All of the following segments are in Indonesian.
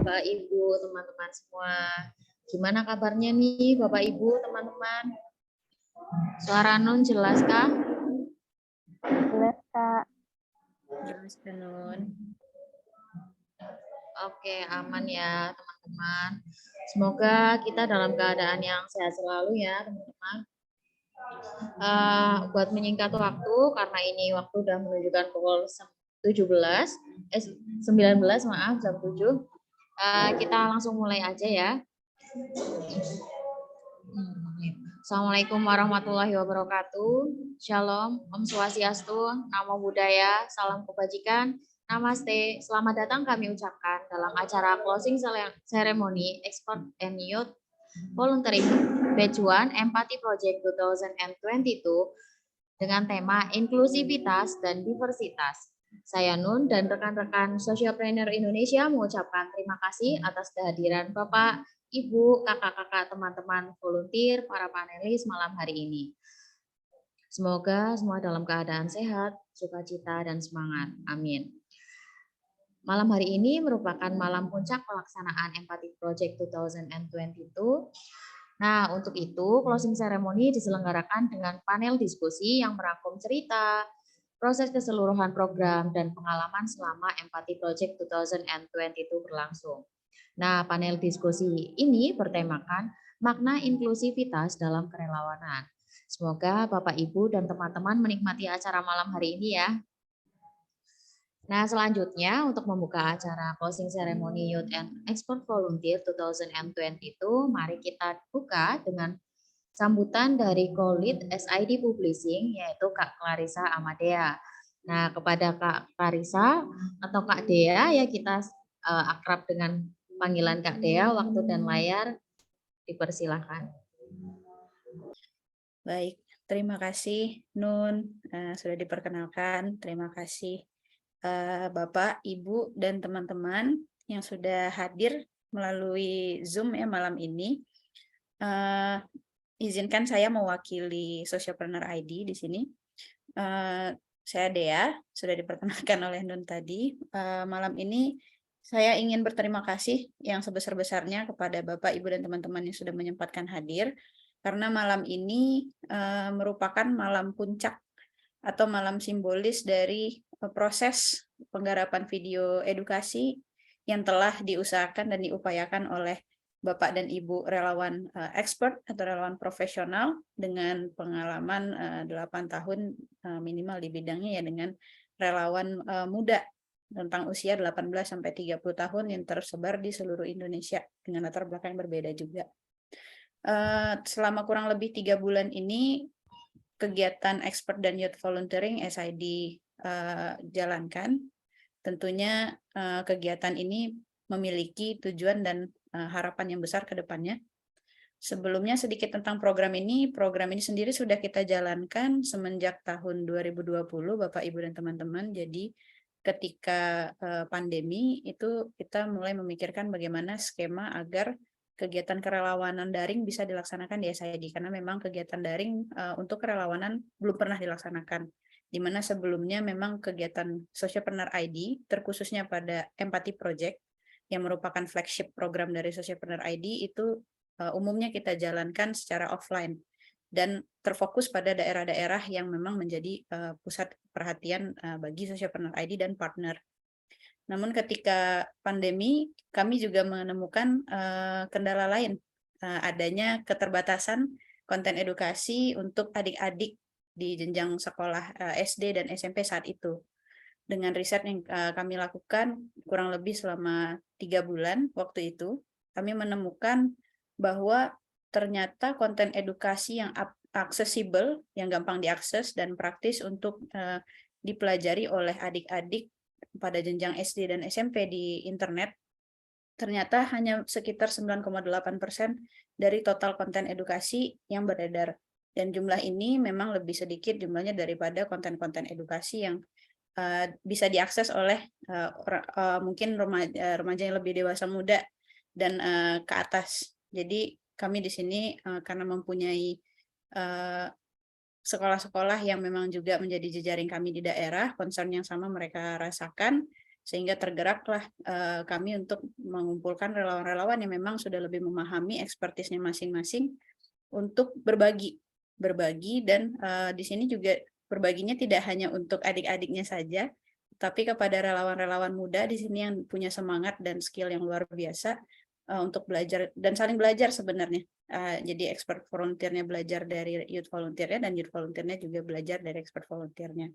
Bapak, Ibu, teman-teman semua. Gimana kabarnya nih Bapak, Ibu, teman-teman? Suara Nun jelas kah? Jelas, Kak. Jelas, Nun. Oke, aman ya teman-teman. Semoga kita dalam keadaan yang sehat selalu ya teman-teman. Buat menyingkat waktu, karena ini waktu udah menunjukkan pukul 19 maaf, jam 7. Kita langsung mulai aja ya. Assalamualaikum warahmatullahi wabarakatuh. Shalom, Om Swastiastu, Namo Buddhaya, salam kebajikan, Namaste. Selamat datang kami ucapkan dalam acara closing ceremony Export and Youth Volunteering Batch 1 Empathy Project 2022 dengan tema inklusivitas dan diversitas. Saya Nun dan rekan-rekan Sociopreneur Indonesia mengucapkan terima kasih atas kehadiran Bapak, Ibu, kakak-kakak, teman-teman volunteer, para panelis malam hari ini. Semoga semua dalam keadaan sehat, sukacita, dan semangat. Amin. Malam hari ini merupakan malam puncak pelaksanaan Empathy Project 2022. Nah, untuk itu closing ceremony diselenggarakan dengan panel diskusi yang merangkum cerita, proses keseluruhan program, dan pengalaman selama Empathy Project 2022 berlangsung. Nah, panel diskusi ini bertemakan makna inklusivitas dalam kerelawanan. Semoga Bapak, Ibu, dan teman-teman menikmati acara malam hari ini ya. Nah, selanjutnya untuk membuka acara closing ceremony Youth and Export Volunteer 2022, mari kita buka dengan sambutan dari Co-Lead SID Publishing, yaitu Kak Clarissa Amadea. Nah, kepada Kak Clarissa atau Kak Dea, ya kita akrab dengan panggilan Kak Dea, waktu dan layar dipersilahkan. Baik, terima kasih Nun, sudah diperkenalkan. Terima kasih Bapak, Ibu, dan teman-teman yang sudah hadir melalui Zoom ya malam ini. Izinkan saya mewakili Sociopreneur ID di sini. Saya Dea, sudah diperkenalkan oleh Nun tadi. Malam ini saya ingin berterima kasih yang sebesar-besarnya kepada Bapak, Ibu, dan teman-teman yang sudah menyempatkan hadir, karena malam ini merupakan malam puncak atau malam simbolis dari proses penggarapan video edukasi yang telah diusahakan dan diupayakan oleh Bapak dan Ibu relawan expert atau relawan profesional dengan pengalaman 8 tahun minimal di bidangnya, ya, dengan relawan muda tentang usia 18 sampai 30 tahun yang tersebar di seluruh Indonesia dengan latar belakang yang berbeda juga. Selama kurang lebih 3 bulan ini kegiatan expert dan youth volunteering SID jalankan. Tentunya kegiatan ini memiliki tujuan dan harapan yang besar ke depannya. Sebelumnya sedikit tentang program ini. Program ini sendiri sudah kita jalankan semenjak tahun 2020, Bapak, Ibu, dan teman-teman. Jadi ketika pandemi itu kita mulai memikirkan bagaimana skema agar kegiatan kerelawanan daring bisa dilaksanakan di SID, karena memang kegiatan daring untuk kerelawanan belum pernah dilaksanakan, di mana sebelumnya memang kegiatan Sociopreneur ID terkhususnya pada Empathy Project yang merupakan flagship program dari Sociopreneur ID itu umumnya kita jalankan secara offline dan terfokus pada daerah-daerah yang memang menjadi pusat perhatian bagi Sociopreneur ID dan partner. Namun ketika pandemi, kami juga menemukan kendala lain, adanya keterbatasan konten edukasi untuk adik-adik di jenjang sekolah SD dan SMP saat itu. Dengan riset yang kami lakukan kurang lebih selama 3 bulan waktu itu, kami menemukan bahwa ternyata konten edukasi yang aksesibel, yang gampang diakses dan praktis untuk dipelajari oleh adik-adik pada jenjang SD dan SMP di internet, ternyata hanya sekitar 9,8% dari total konten edukasi yang beredar. Dan jumlah ini memang lebih sedikit jumlahnya daripada konten-konten edukasi yang bisa diakses oleh mungkin remaja yang lebih dewasa muda dan ke atas. Jadi kami di sini karena mempunyai sekolah-sekolah yang memang juga menjadi jejaring kami di daerah, concern yang sama mereka rasakan, Sehingga tergeraklah kami untuk mengumpulkan relawan-relawan yang memang sudah lebih memahami ekspertisnya masing-masing untuk berbagi dan di sini juga berbaginya tidak hanya untuk adik-adiknya saja, tapi kepada relawan-relawan muda di sini yang punya semangat dan skill yang luar biasa untuk belajar dan saling belajar sebenarnya. Jadi expert volunteer-nya belajar dari youth volunteer-nya dan youth volunteer-nya juga belajar dari expert volunteer-nya.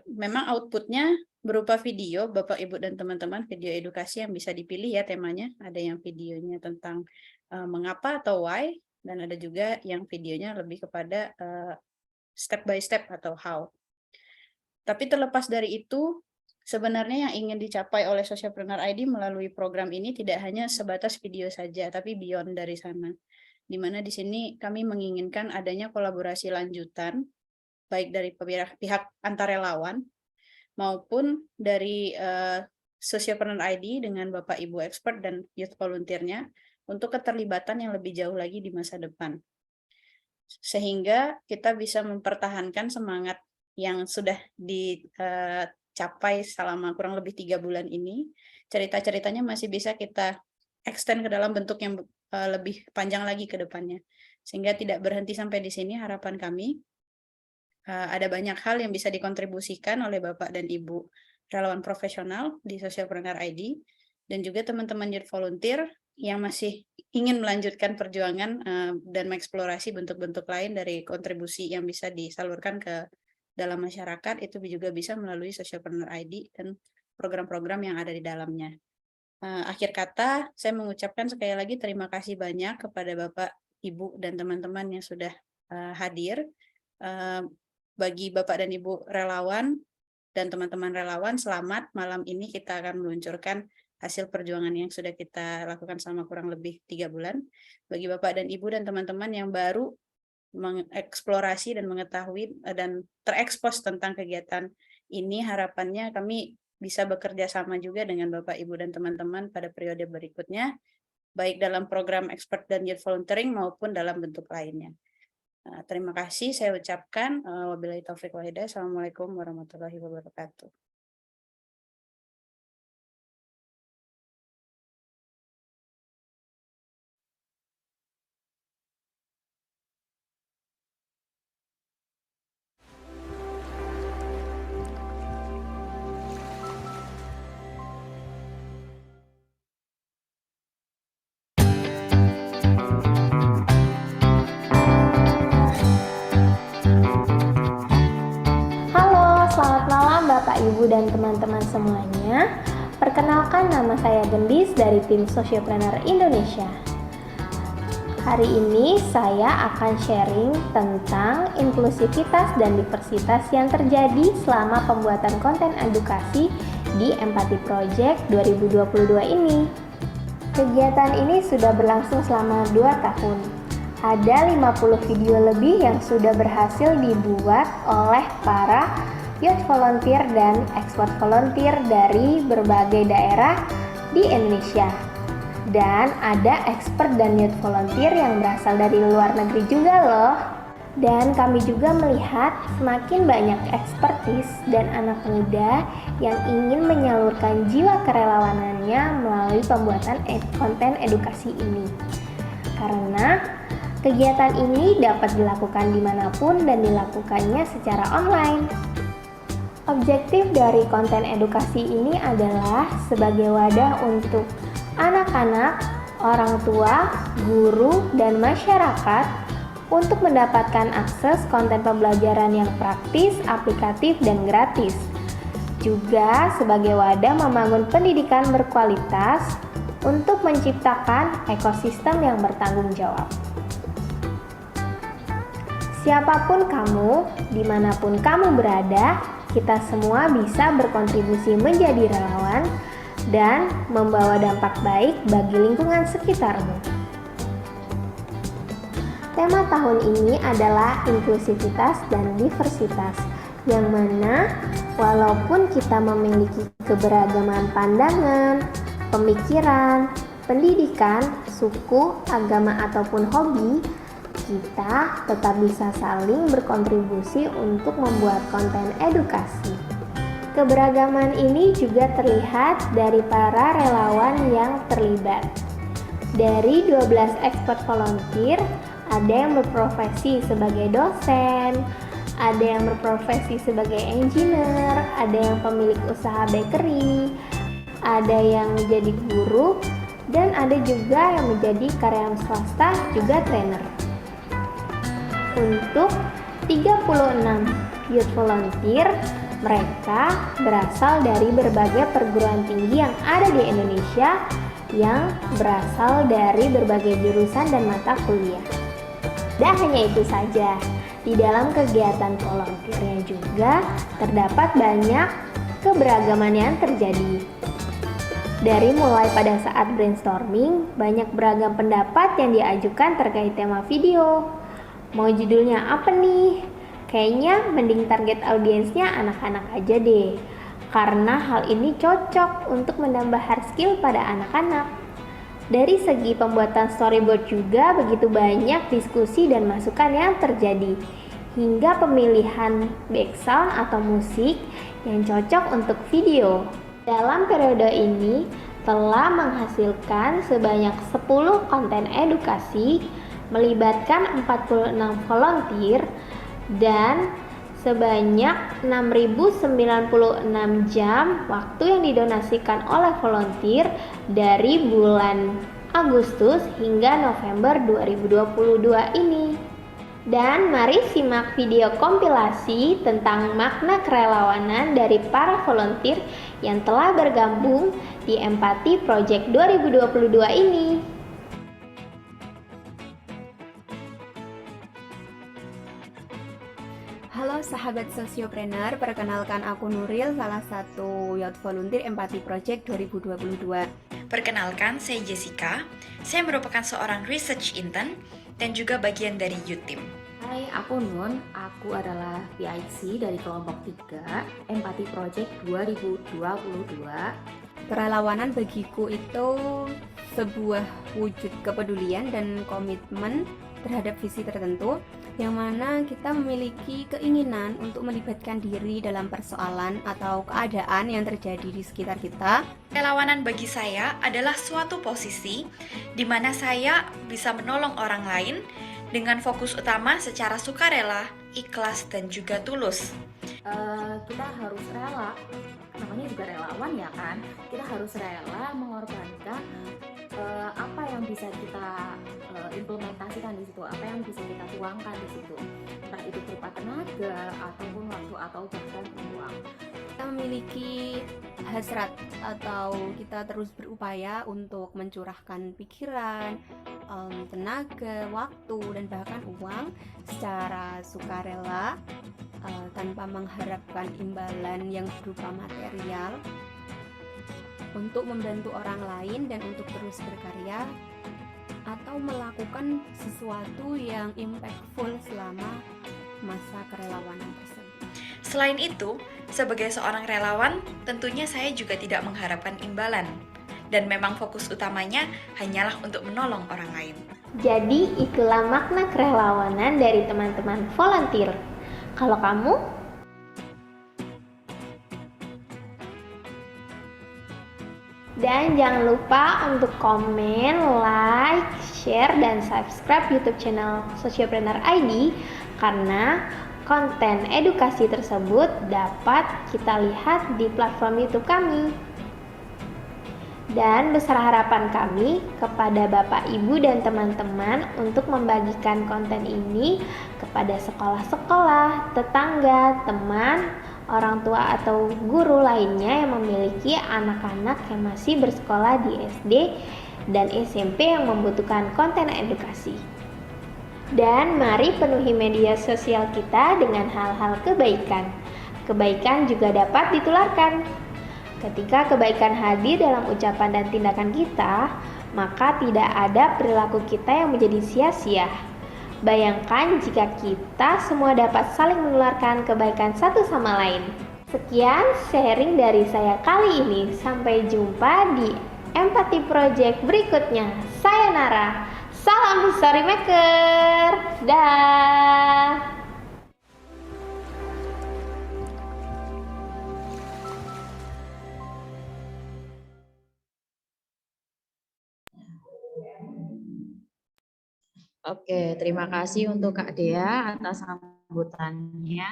Memang output-nya berupa video, Bapak, Ibu, dan teman-teman, video edukasi yang bisa dipilih ya temanya. Ada yang videonya tentang mengapa atau why, dan ada juga yang videonya lebih kepada step by step atau how. Tapi terlepas dari itu, sebenarnya yang ingin dicapai oleh Socialpreneur ID melalui program ini tidak hanya sebatas video saja, tapi beyond dari sana. Di mana di sini kami menginginkan adanya kolaborasi lanjutan, baik dari pihak antar relawan, maupun dari Socialpreneur ID dengan Bapak Ibu expert dan youth volunteer-nya untuk keterlibatan yang lebih jauh lagi di masa depan. Sehingga kita bisa mempertahankan semangat yang sudah dicapai selama kurang lebih 3 bulan ini. Cerita-ceritanya masih bisa kita extend ke dalam bentuk yang lebih panjang lagi ke depannya. Sehingga tidak berhenti sampai di sini harapan kami. Ada banyak hal yang bisa dikontribusikan oleh Bapak dan Ibu relawan profesional di Socialpreneur ID dan juga teman-teman youth volunteer yang masih ingin melanjutkan perjuangan dan mengeksplorasi bentuk-bentuk lain dari kontribusi yang bisa disalurkan ke dalam masyarakat, itu juga bisa melalui Socialpreneur ID dan program-program yang ada di dalamnya. Akhir kata, saya mengucapkan sekali lagi terima kasih banyak kepada Bapak, Ibu, dan teman-teman yang sudah hadir. Bagi Bapak dan Ibu relawan dan teman-teman relawan, selamat. Malam ini kita akan meluncurkan hasil perjuangan yang sudah kita lakukan selama kurang lebih 3 bulan. Bagi Bapak dan Ibu dan teman-teman yang baru mengeksplorasi dan mengetahui dan terekspos tentang kegiatan ini, harapannya kami bisa bekerja sama juga dengan Bapak, Ibu, dan teman-teman pada periode berikutnya, baik dalam program expert dan youth volunteering maupun dalam bentuk lainnya. Terima kasih saya ucapkan. Wabillahi taufiq wal hidayah. Assalamualaikum warahmatullahi wabarakatuh. Selamat malam Bapak, Ibu, dan teman-teman semuanya. Perkenalkan, nama saya Gendis dari tim Socialpreneur Indonesia. Hari ini saya akan sharing tentang inklusivitas dan diversitas yang terjadi selama pembuatan konten edukasi di Empathy Project 2022 ini. Kegiatan ini sudah berlangsung selama 2 tahun. Ada 50 video lebih yang sudah berhasil dibuat oleh para youth volunteer dan expert volunteer dari berbagai daerah di Indonesia. Dan ada expert dan youth volunteer yang berasal dari luar negeri juga loh. Dan kami juga melihat semakin banyak ekspertis dan anak muda yang ingin menyalurkan jiwa kerelawanannya melalui pembuatan konten edukasi ini. Karena kegiatan ini dapat dilakukan dimanapun dan dilakukannya secara online. Objektif dari konten edukasi ini adalah sebagai wadah untuk anak-anak, orang tua, guru, dan masyarakat untuk mendapatkan akses konten pembelajaran yang praktis, aplikatif, dan gratis. Juga sebagai wadah membangun pendidikan berkualitas untuk menciptakan ekosistem yang bertanggung jawab. Siapapun kamu, dimanapun kamu berada, kita semua bisa berkontribusi menjadi relawan dan membawa dampak baik bagi lingkungan sekitarmu. Tema tahun ini adalah inklusivitas dan diversitas, yang mana walaupun kita memiliki keberagaman pandangan, pemikiran, pendidikan, suku, agama, ataupun hobi, kita tetap bisa saling berkontribusi untuk membuat konten edukasi. Keberagaman ini juga terlihat dari para relawan yang terlibat. Dari 12 expert volunteer, ada yang berprofesi sebagai dosen, ada yang berprofesi sebagai engineer, ada yang pemilik usaha bakery, ada yang menjadi guru, dan ada juga yang menjadi karyawan swasta juga trainer. Untuk 36 youth volunteer, mereka berasal dari berbagai perguruan tinggi yang ada di Indonesia yang berasal dari berbagai jurusan dan mata kuliah. Dan hanya itu saja, di dalam kegiatan volunteernya juga terdapat banyak keberagaman yang terjadi. Dari mulai pada saat brainstorming, banyak beragam pendapat yang diajukan terkait tema video. Mau judulnya apa nih? Kayaknya mending target audiensnya anak-anak aja deh, karena hal ini cocok untuk menambah hard skill pada anak-anak. Dari segi pembuatan storyboard juga begitu banyak diskusi dan masukan yang terjadi, hingga pemilihan background atau musik yang cocok untuk video. Dalam periode ini telah menghasilkan sebanyak 10 konten edukasi, melibatkan 46 volunteer, dan sebanyak 6.096 jam waktu yang didonasikan oleh volunteer dari bulan Agustus hingga November 2022 ini. Dan mari simak video kompilasi tentang makna kerelawanan dari para volunteer yang telah bergabung di Empati Project 2022 ini. Halo sahabat sosiopreneur, perkenalkan aku Nuril, salah satu youth volunteer Empati Project 2022. Perkenalkan, saya Jessica. Saya merupakan seorang research intern dan juga bagian dari youth team. Hai, aku Nun. Aku adalah PIC dari kelompok 3 Empati Project 2022. Kerelawanan bagiku itu sebuah wujud kepedulian dan komitmen terhadap visi tertentu, yang mana kita memiliki keinginan untuk melibatkan diri dalam persoalan atau keadaan yang terjadi di sekitar kita. Relawanan bagi saya adalah suatu posisi di mana saya bisa menolong orang lain dengan fokus utama secara sukarela, ikhlas, dan juga tulus. Kita harus rela, namanya juga relawan ya kan. Kita harus rela mengorbankan apa yang bisa kita implementasikan di situ, apa yang bisa kita tuangkan di situ, entah itu berupa tenaga ataupun waktu atau bahkan uang. Kita memiliki hasrat atau kita terus berupaya untuk mencurahkan pikiran, tenaga, waktu, dan bahkan uang secara sukarela tanpa mengharapkan imbalan yang berupa material untuk membantu orang lain dan untuk terus berkarya atau melakukan sesuatu yang impactful selama masa kerelawanan tersebut. Selain itu, sebagai seorang relawan, tentunya saya juga tidak mengharapkan imbalan. Dan memang fokus utamanya hanyalah untuk menolong orang lain. Jadi itulah makna kerelawanan dari teman-teman volunteer. Kalau kamu? Dan jangan lupa untuk komen, like, share, dan subscribe YouTube channel Sosiopreneur ID karena konten edukasi tersebut dapat kita lihat di platform YouTube kami. Dan besar harapan kami kepada Bapak, Ibu, dan teman-teman untuk membagikan konten ini kepada sekolah-sekolah, tetangga, teman, orang tua atau guru lainnya yang memiliki anak-anak yang masih bersekolah di SD dan SMP yang membutuhkan konten edukasi. Dan mari penuhi media sosial kita dengan hal-hal kebaikan. Kebaikan juga dapat ditularkan. Ketika kebaikan hadir dalam ucapan dan tindakan kita, maka tidak ada perilaku kita yang menjadi sia-sia. Bayangkan jika kita semua dapat saling menularkan kebaikan satu sama lain. Sekian sharing dari saya kali ini. Sampai jumpa di Empati Project berikutnya. Sayonara. Salam History Maker. Dah. Oke, terima kasih untuk Kak Dea atas sambutannya.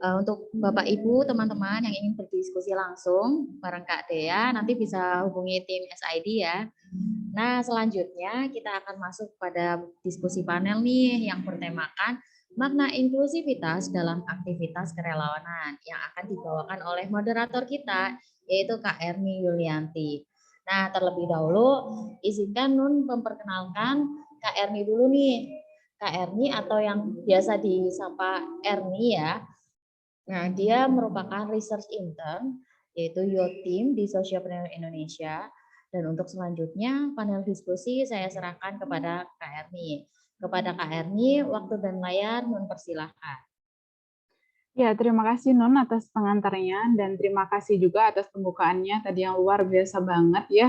Untuk Bapak Ibu, teman-teman yang ingin berdiskusi langsung bareng Kak Dea, nanti bisa hubungi tim SID ya. Nah, selanjutnya kita akan masuk pada diskusi panel nih yang bertemakan makna inklusivitas dalam aktivitas kerelawanan yang akan dibawakan oleh moderator kita, yaitu Kak Erni Yulianti. Nah, terlebih dahulu izinkan Nun memperkenalkan Kak Erni dulu nih. Kak Erni atau yang biasa disapa Erni ya. Nah, dia merupakan research intern, yaitu Youth Team di Sociopreneur Indonesia. Dan untuk selanjutnya, panel diskusi saya serahkan kepada Kak Erni. Kepada Kak Erni, waktu dan layar Nun persilahkan. Ya, terima kasih Nun atas pengantarnya, dan terima kasih juga atas pembukaannya tadi yang luar biasa banget ya.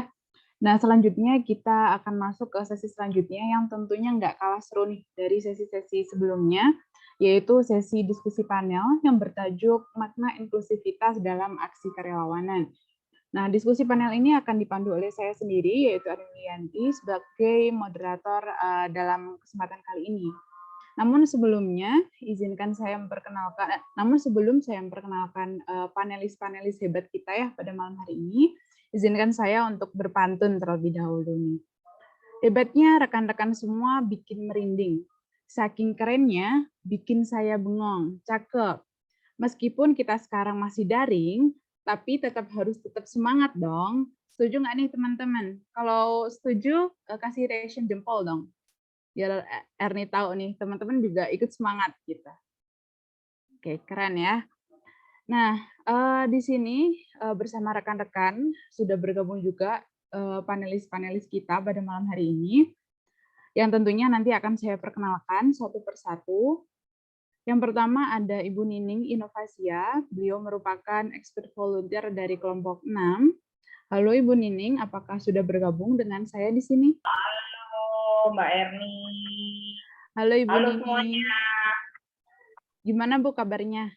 Nah, selanjutnya kita akan masuk ke sesi selanjutnya yang tentunya nggak kalah seru nih dari sesi-sesi sebelumnya, yaitu sesi diskusi panel yang bertajuk makna inklusivitas dalam aksi kerelawanan. Nah, diskusi panel ini akan dipandu oleh saya sendiri, yaitu Arin Lianti, sebagai moderator dalam kesempatan kali ini. Namun sebelum saya memperkenalkan panelis-panelis hebat kita ya pada malam hari ini, izinkan saya untuk berpantun terlebih dahulu nih. Hebatnya rekan-rekan semua bikin merinding. Saking kerennya, bikin saya bengong. Cakep. Meskipun kita sekarang masih daring, tapi harus tetap semangat dong. Setuju nggak nih teman-teman? Kalau setuju, kasih reaction jempol dong. Biar Erni tahu nih, teman-teman juga ikut semangat kita. Oke, keren ya. Nah, di sini bersama rekan-rekan sudah bergabung juga panelis-panelis kita pada malam hari ini, yang tentunya nanti akan saya perkenalkan satu persatu. Yang pertama ada Ibu Nining Inovasia, beliau merupakan expert volunteer dari kelompok 6. Halo Ibu Nining, apakah sudah bergabung dengan saya di sini? Halo Mbak Erni. Halo Ibu Halo Nining. semuanya. Gimana Bu kabarnya?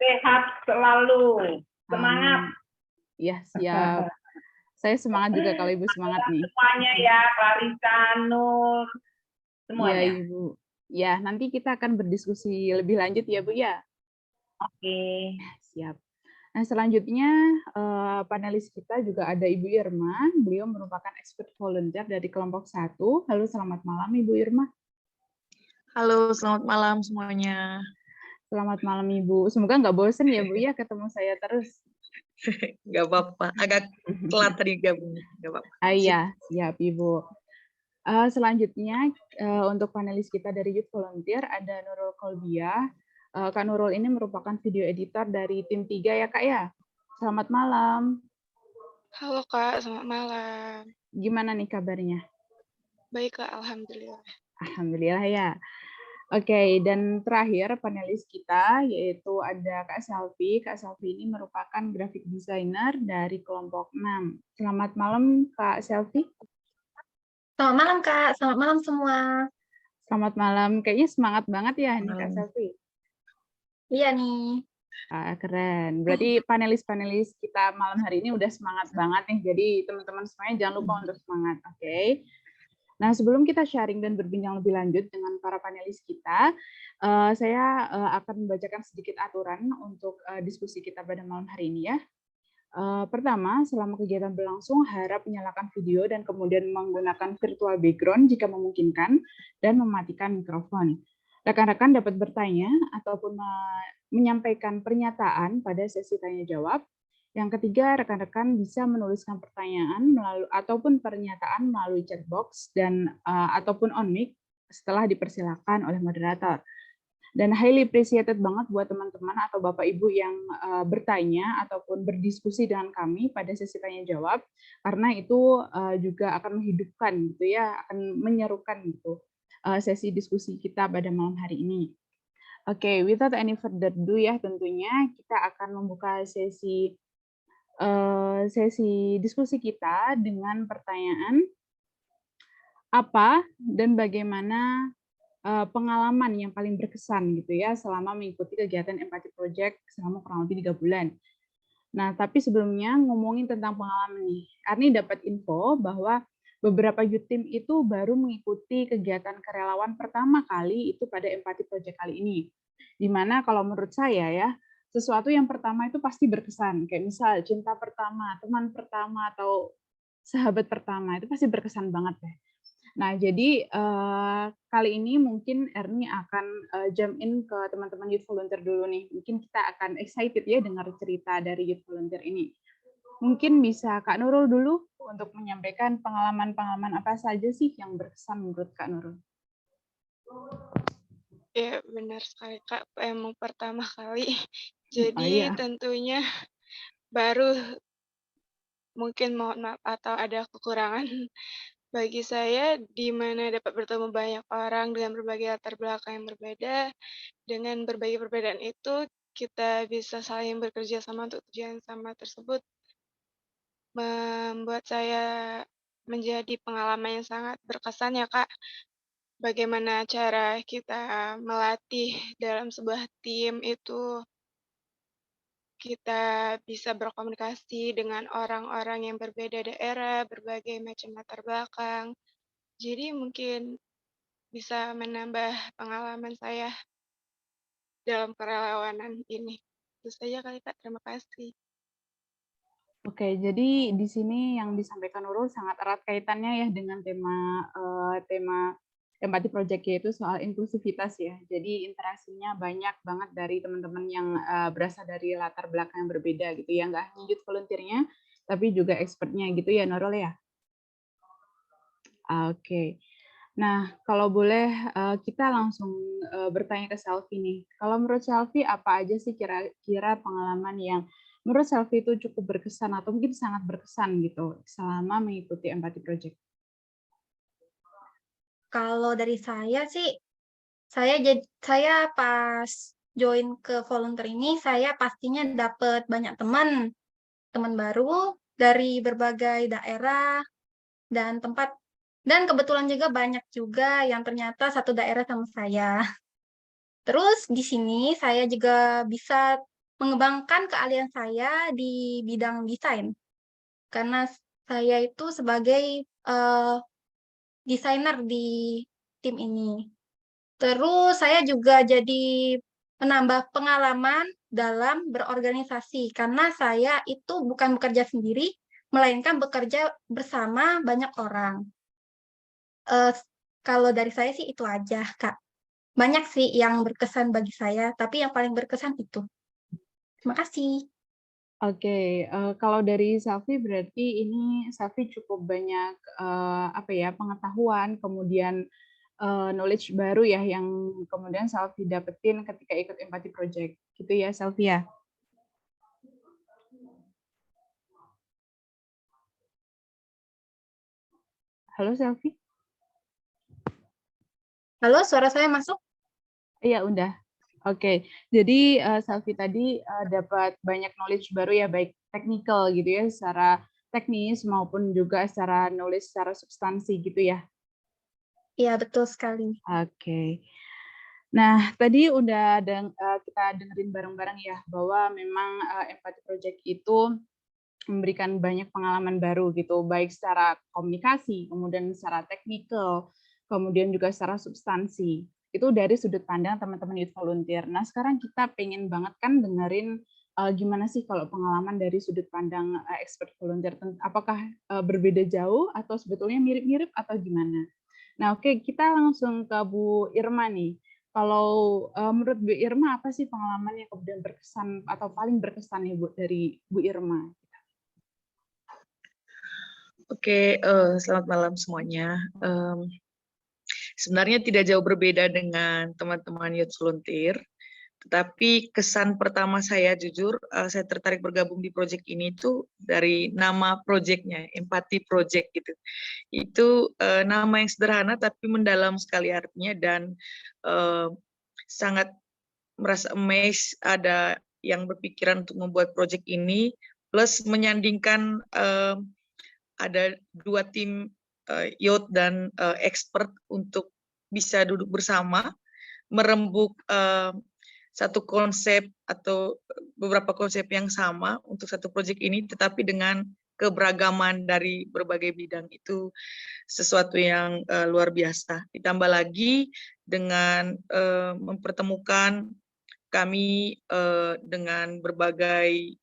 Sehat selalu. Semangat. Ya, siap. Saya semangat juga kalau Ibu semangat nih. Semuanya ya, Clarissa, Nur, semuanya. Ya Ibu. Ya, nanti kita akan berdiskusi lebih lanjut ya Bu ya. Oke. Siap. Nah, selanjutnya panelis kita juga ada Ibu Irma. Beliau merupakan expert volunteer dari kelompok 1. Halo, selamat malam Ibu Irma. Halo, selamat malam semuanya. Selamat malam Ibu. Semoga nggak bosen ya Bu ya ketemu saya terus. Nggak apa-apa, agak telat tadi gabung. Nggak apa-apa. Iya, siap Ibu. Selanjutnya untuk panelis kita dari Youth Volunteer ada Nurul Kolbia. Kak Nurul ini merupakan video editor dari tim 3 ya Kak ya. Selamat malam. Halo Kak, selamat malam. Gimana nih kabarnya? Baik Kak, alhamdulillah. Alhamdulillah ya. Oke, dan terakhir panelis kita yaitu ada Kak Selvi. Kak Selvi ini merupakan graphic designer dari kelompok 6. Selamat malam Kak Selvi. Selamat malam Kak, selamat malam semua. Selamat malam, kayaknya semangat banget ya nih Kak Selvi. Iya nih. Keren. Berarti panelis-panelis kita malam hari ini udah semangat banget nih. Jadi teman-teman semuanya jangan lupa untuk semangat, oke? Nah, sebelum kita sharing dan berbincang lebih lanjut dengan para panelis kita, saya akan membacakan sedikit aturan untuk diskusi kita pada malam hari ini ya. Pertama, selama kegiatan berlangsung, harap menyalakan video dan kemudian menggunakan virtual background jika memungkinkan dan mematikan mikrofon. Rekan-rekan dapat bertanya ataupun menyampaikan pernyataan pada sesi tanya-jawab. Yang ketiga, rekan-rekan bisa menuliskan pertanyaan ataupun pernyataan melalui chat box dan ataupun on mic setelah dipersilakan oleh moderator. Dan highly appreciated banget buat teman-teman atau Bapak Ibu yang bertanya ataupun berdiskusi dengan kami pada sesi tanya-jawab, karena itu juga akan menghidupkan gitu ya, akan menyerukan gitu sesi diskusi kita pada malam hari ini. Oke, without any further ado ya, tentunya kita akan membuka sesi diskusi kita dengan pertanyaan apa dan bagaimana pengalaman yang paling berkesan gitu ya selama mengikuti kegiatan Empathy Project selama kurang lebih 3 bulan. Nah, tapi sebelumnya ngomongin tentang pengalaman nih, Arni dapat info bahwa beberapa youth team itu baru mengikuti kegiatan kerelawan pertama kali itu pada Empati Project kali ini. Dimana kalau menurut saya ya, sesuatu yang pertama itu pasti berkesan. Kayak misal cinta pertama, teman pertama, atau sahabat pertama, itu pasti berkesan banget deh. Nah, jadi kali ini mungkin Erni akan jump in ke teman-teman youth volunteer dulu nih. Mungkin kita akan excited ya dengar cerita dari youth volunteer ini. Mungkin bisa Kak Nurul dulu untuk menyampaikan pengalaman-pengalaman apa saja sih yang berkesan menurut Kak Nurul. Ya, benar sekali Kak. Emang pertama kali. Oh Jadi iya. tentunya baru mungkin mohon maaf atau ada kekurangan bagi saya di mana dapat bertemu banyak orang dengan berbagai latar belakang yang berbeda. Dengan berbagai perbedaan itu kita bisa saling bekerja sama untuk tujuan sama tersebut. Membuat saya menjadi pengalaman yang sangat berkesan ya Kak. Bagaimana cara kita melatih dalam sebuah tim itu kita bisa berkomunikasi dengan orang-orang yang berbeda daerah, berbagai macam latar belakang. Jadi mungkin bisa menambah pengalaman saya dalam kerelawanan ini. Itu saja kali Kak, terima kasih. Oke, jadi di sini yang disampaikan Nurul sangat erat kaitannya ya dengan tema Empati Project, yaitu soal inklusivitas ya. Jadi interaksinya banyak banget dari teman-teman yang berasal dari latar belakang yang berbeda gitu ya, nggak hanya youth volunteer-nya, tapi juga expertnya gitu ya Nurul ya. Oke. Nah, kalau boleh kita langsung bertanya ke Selfie nih. Kalau menurut Selfie apa aja sih kira-kira pengalaman yang menurut Selfie itu cukup berkesan atau mungkin sangat berkesan gitu selama mengikuti Empati Project? Kalau dari saya sih, saya pas join ke volunteer ini, saya pastinya dapat banyak teman baru dari berbagai daerah dan tempat, dan kebetulan juga banyak juga yang ternyata satu daerah sama saya. Terus di sini saya juga bisa mengembangkan keahlian saya di bidang desain. Karena saya itu sebagai desainer di tim ini. Terus saya juga jadi menambah pengalaman dalam berorganisasi karena saya itu bukan bekerja sendiri, melainkan bekerja bersama banyak orang. Kalau dari saya sih itu aja, Kak. Banyak sih yang berkesan bagi saya, tapi yang paling berkesan itu. Terima kasih. Oke, kalau dari Selfie berarti ini Selfie cukup banyak pengetahuan, kemudian knowledge baru ya yang kemudian Selfie dapetin ketika ikut Empati Project, gitu ya Selfie ya? Halo Selfie? Halo, suara saya masuk? Iya, udah. Oke, jadi Selfie tadi dapat banyak knowledge baru ya, baik technical gitu ya, secara teknis maupun juga secara knowledge, secara substansi gitu ya. Iya, betul sekali. Oke. Nah, tadi udah kita dengerin bareng-bareng ya, bahwa memang Empati Project itu memberikan banyak pengalaman baru gitu, baik secara komunikasi, kemudian secara teknikal, kemudian juga secara substansi. Itu dari sudut pandang teman-teman youth volunteer. Nah, sekarang kita pengen banget kan dengerin gimana sih kalau pengalaman dari sudut pandang expert volunteer. Apakah berbeda jauh atau sebetulnya mirip-mirip atau gimana? Nah, oke, kita langsung ke Bu Irma nih. Kalau menurut Bu Irma, apa sih pengalaman yang kemudian berkesan atau paling berkesan ya Bu dari Bu Irma? Oke, selamat malam semuanya. Sebenarnya tidak jauh berbeda dengan teman-teman youth volunteer, tetapi kesan pertama saya jujur, saya tertarik bergabung di proyek ini itu dari nama proyeknya, Empati Project gitu. Itu nama yang sederhana tapi mendalam sekali artinya dan sangat merasa amazed ada yang berpikiran untuk membuat proyek ini, plus menyandingkan ada dua tim youth dan expert untuk bisa duduk bersama, merembuk satu konsep atau beberapa konsep yang sama untuk satu proyek ini, tetapi dengan keberagaman dari berbagai bidang itu sesuatu yang luar biasa. Ditambah lagi dengan mempertemukan kami dengan berbagai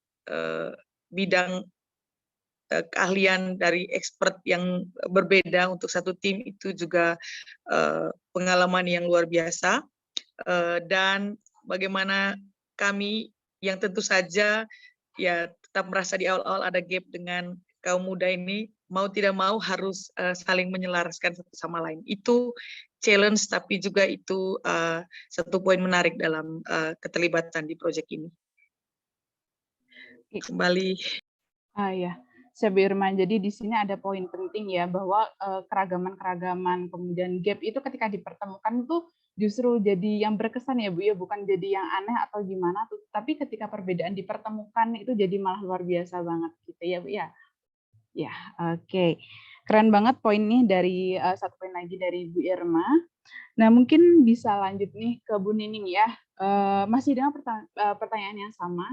bidang keahlian dari expert yang berbeda untuk satu tim, itu juga pengalaman yang luar biasa. Dan bagaimana kami yang tentu saja ya tetap merasa di awal-awal ada gap dengan kaum muda ini, mau tidak mau harus saling menyelaraskan satu sama lain. Itu challenge, tapi juga itu satu poin menarik dalam keterlibatan di proyek ini. Kembali. Ya, Bu Irma, jadi di sini ada poin penting ya, bahwa keragaman-keragaman, kemudian gap itu ketika dipertemukan tuh justru jadi yang berkesan ya Bu ya, bukan jadi yang aneh atau gimana tuh, tapi ketika perbedaan dipertemukan itu jadi malah luar biasa banget gitu ya Bu ya. Ya, oke. Keren banget poin nih dari satu poin lagi dari Bu Irma. Nah, mungkin bisa lanjut nih ke Bu Nining ya. Masih dengan pertanyaan yang sama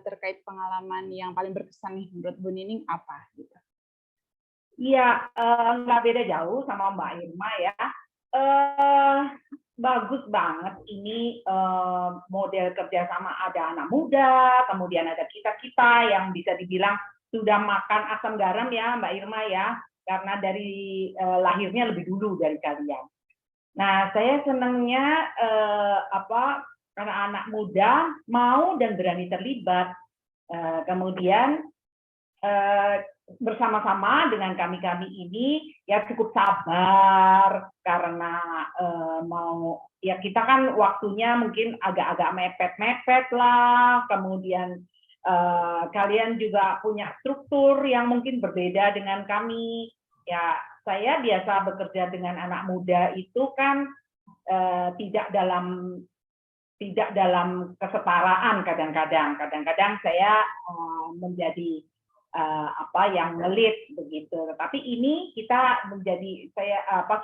terkait pengalaman yang paling berkesan nih menurut Bu Nining apa? Gitu. Iya, nggak beda jauh sama Mbak Irma ya. Bagus banget ini model kerjasama, ada anak muda, kemudian ada kita-kita yang bisa dibilang sudah makan asam garam ya Mbak Irma ya, karena dari lahirnya lebih dulu dari kalian. Nah, saya senangnya anak-anak muda mau dan berani terlibat, kemudian bersama-sama dengan kami-kami ini ya cukup sabar karena mau ya kita kan waktunya mungkin agak-agak mepet-mepet lah, kemudian kalian juga punya struktur yang mungkin berbeda dengan kami. Ya, saya biasa bekerja dengan anak muda itu kan tidak dalam kesetaraan kadang-kadang saya menjadi yang ngelit begitu. Tapi ini kita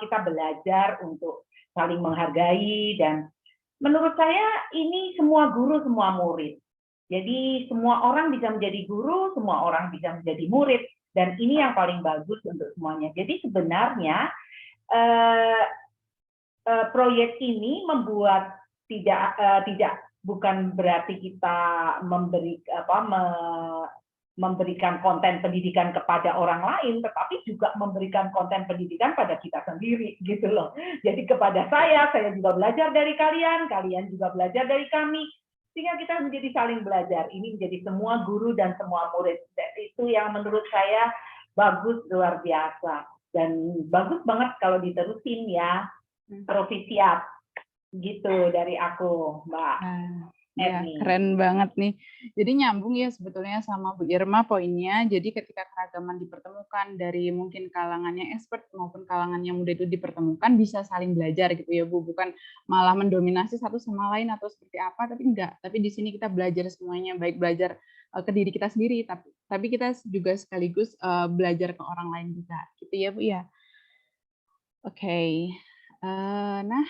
kita belajar untuk saling menghargai, dan menurut saya ini semua guru semua murid. Jadi semua orang bisa menjadi guru, semua orang bisa menjadi murid, dan ini yang paling bagus untuk semuanya. Jadi sebenarnya proyek ini membuat bukan berarti kita memberikan konten pendidikan kepada orang lain, tetapi juga memberikan konten pendidikan pada kita sendiri gitu loh. Jadi kepada saya juga belajar dari kalian, kalian juga belajar dari kami, sehingga kita menjadi saling belajar. Ini menjadi semua guru dan semua murid. Dan itu yang menurut saya bagus, luar biasa, dan bagus banget kalau diterusin ya. Profisiat gitu dari aku, Mbak. Ya, keren banget nih. Jadi nyambung ya sebetulnya sama Bu Irma poinnya. Jadi ketika keragaman dipertemukan dari mungkin kalangannya expert maupun kalangannya muda itu dipertemukan, bisa saling belajar gitu ya Bu. Bukan malah mendominasi satu sama lain atau seperti apa, tapi enggak. Tapi di sini kita belajar semuanya, baik belajar ke diri kita sendiri, tapi kita juga sekaligus belajar ke orang lain juga. Gitu ya Bu ya. Oke. Nah,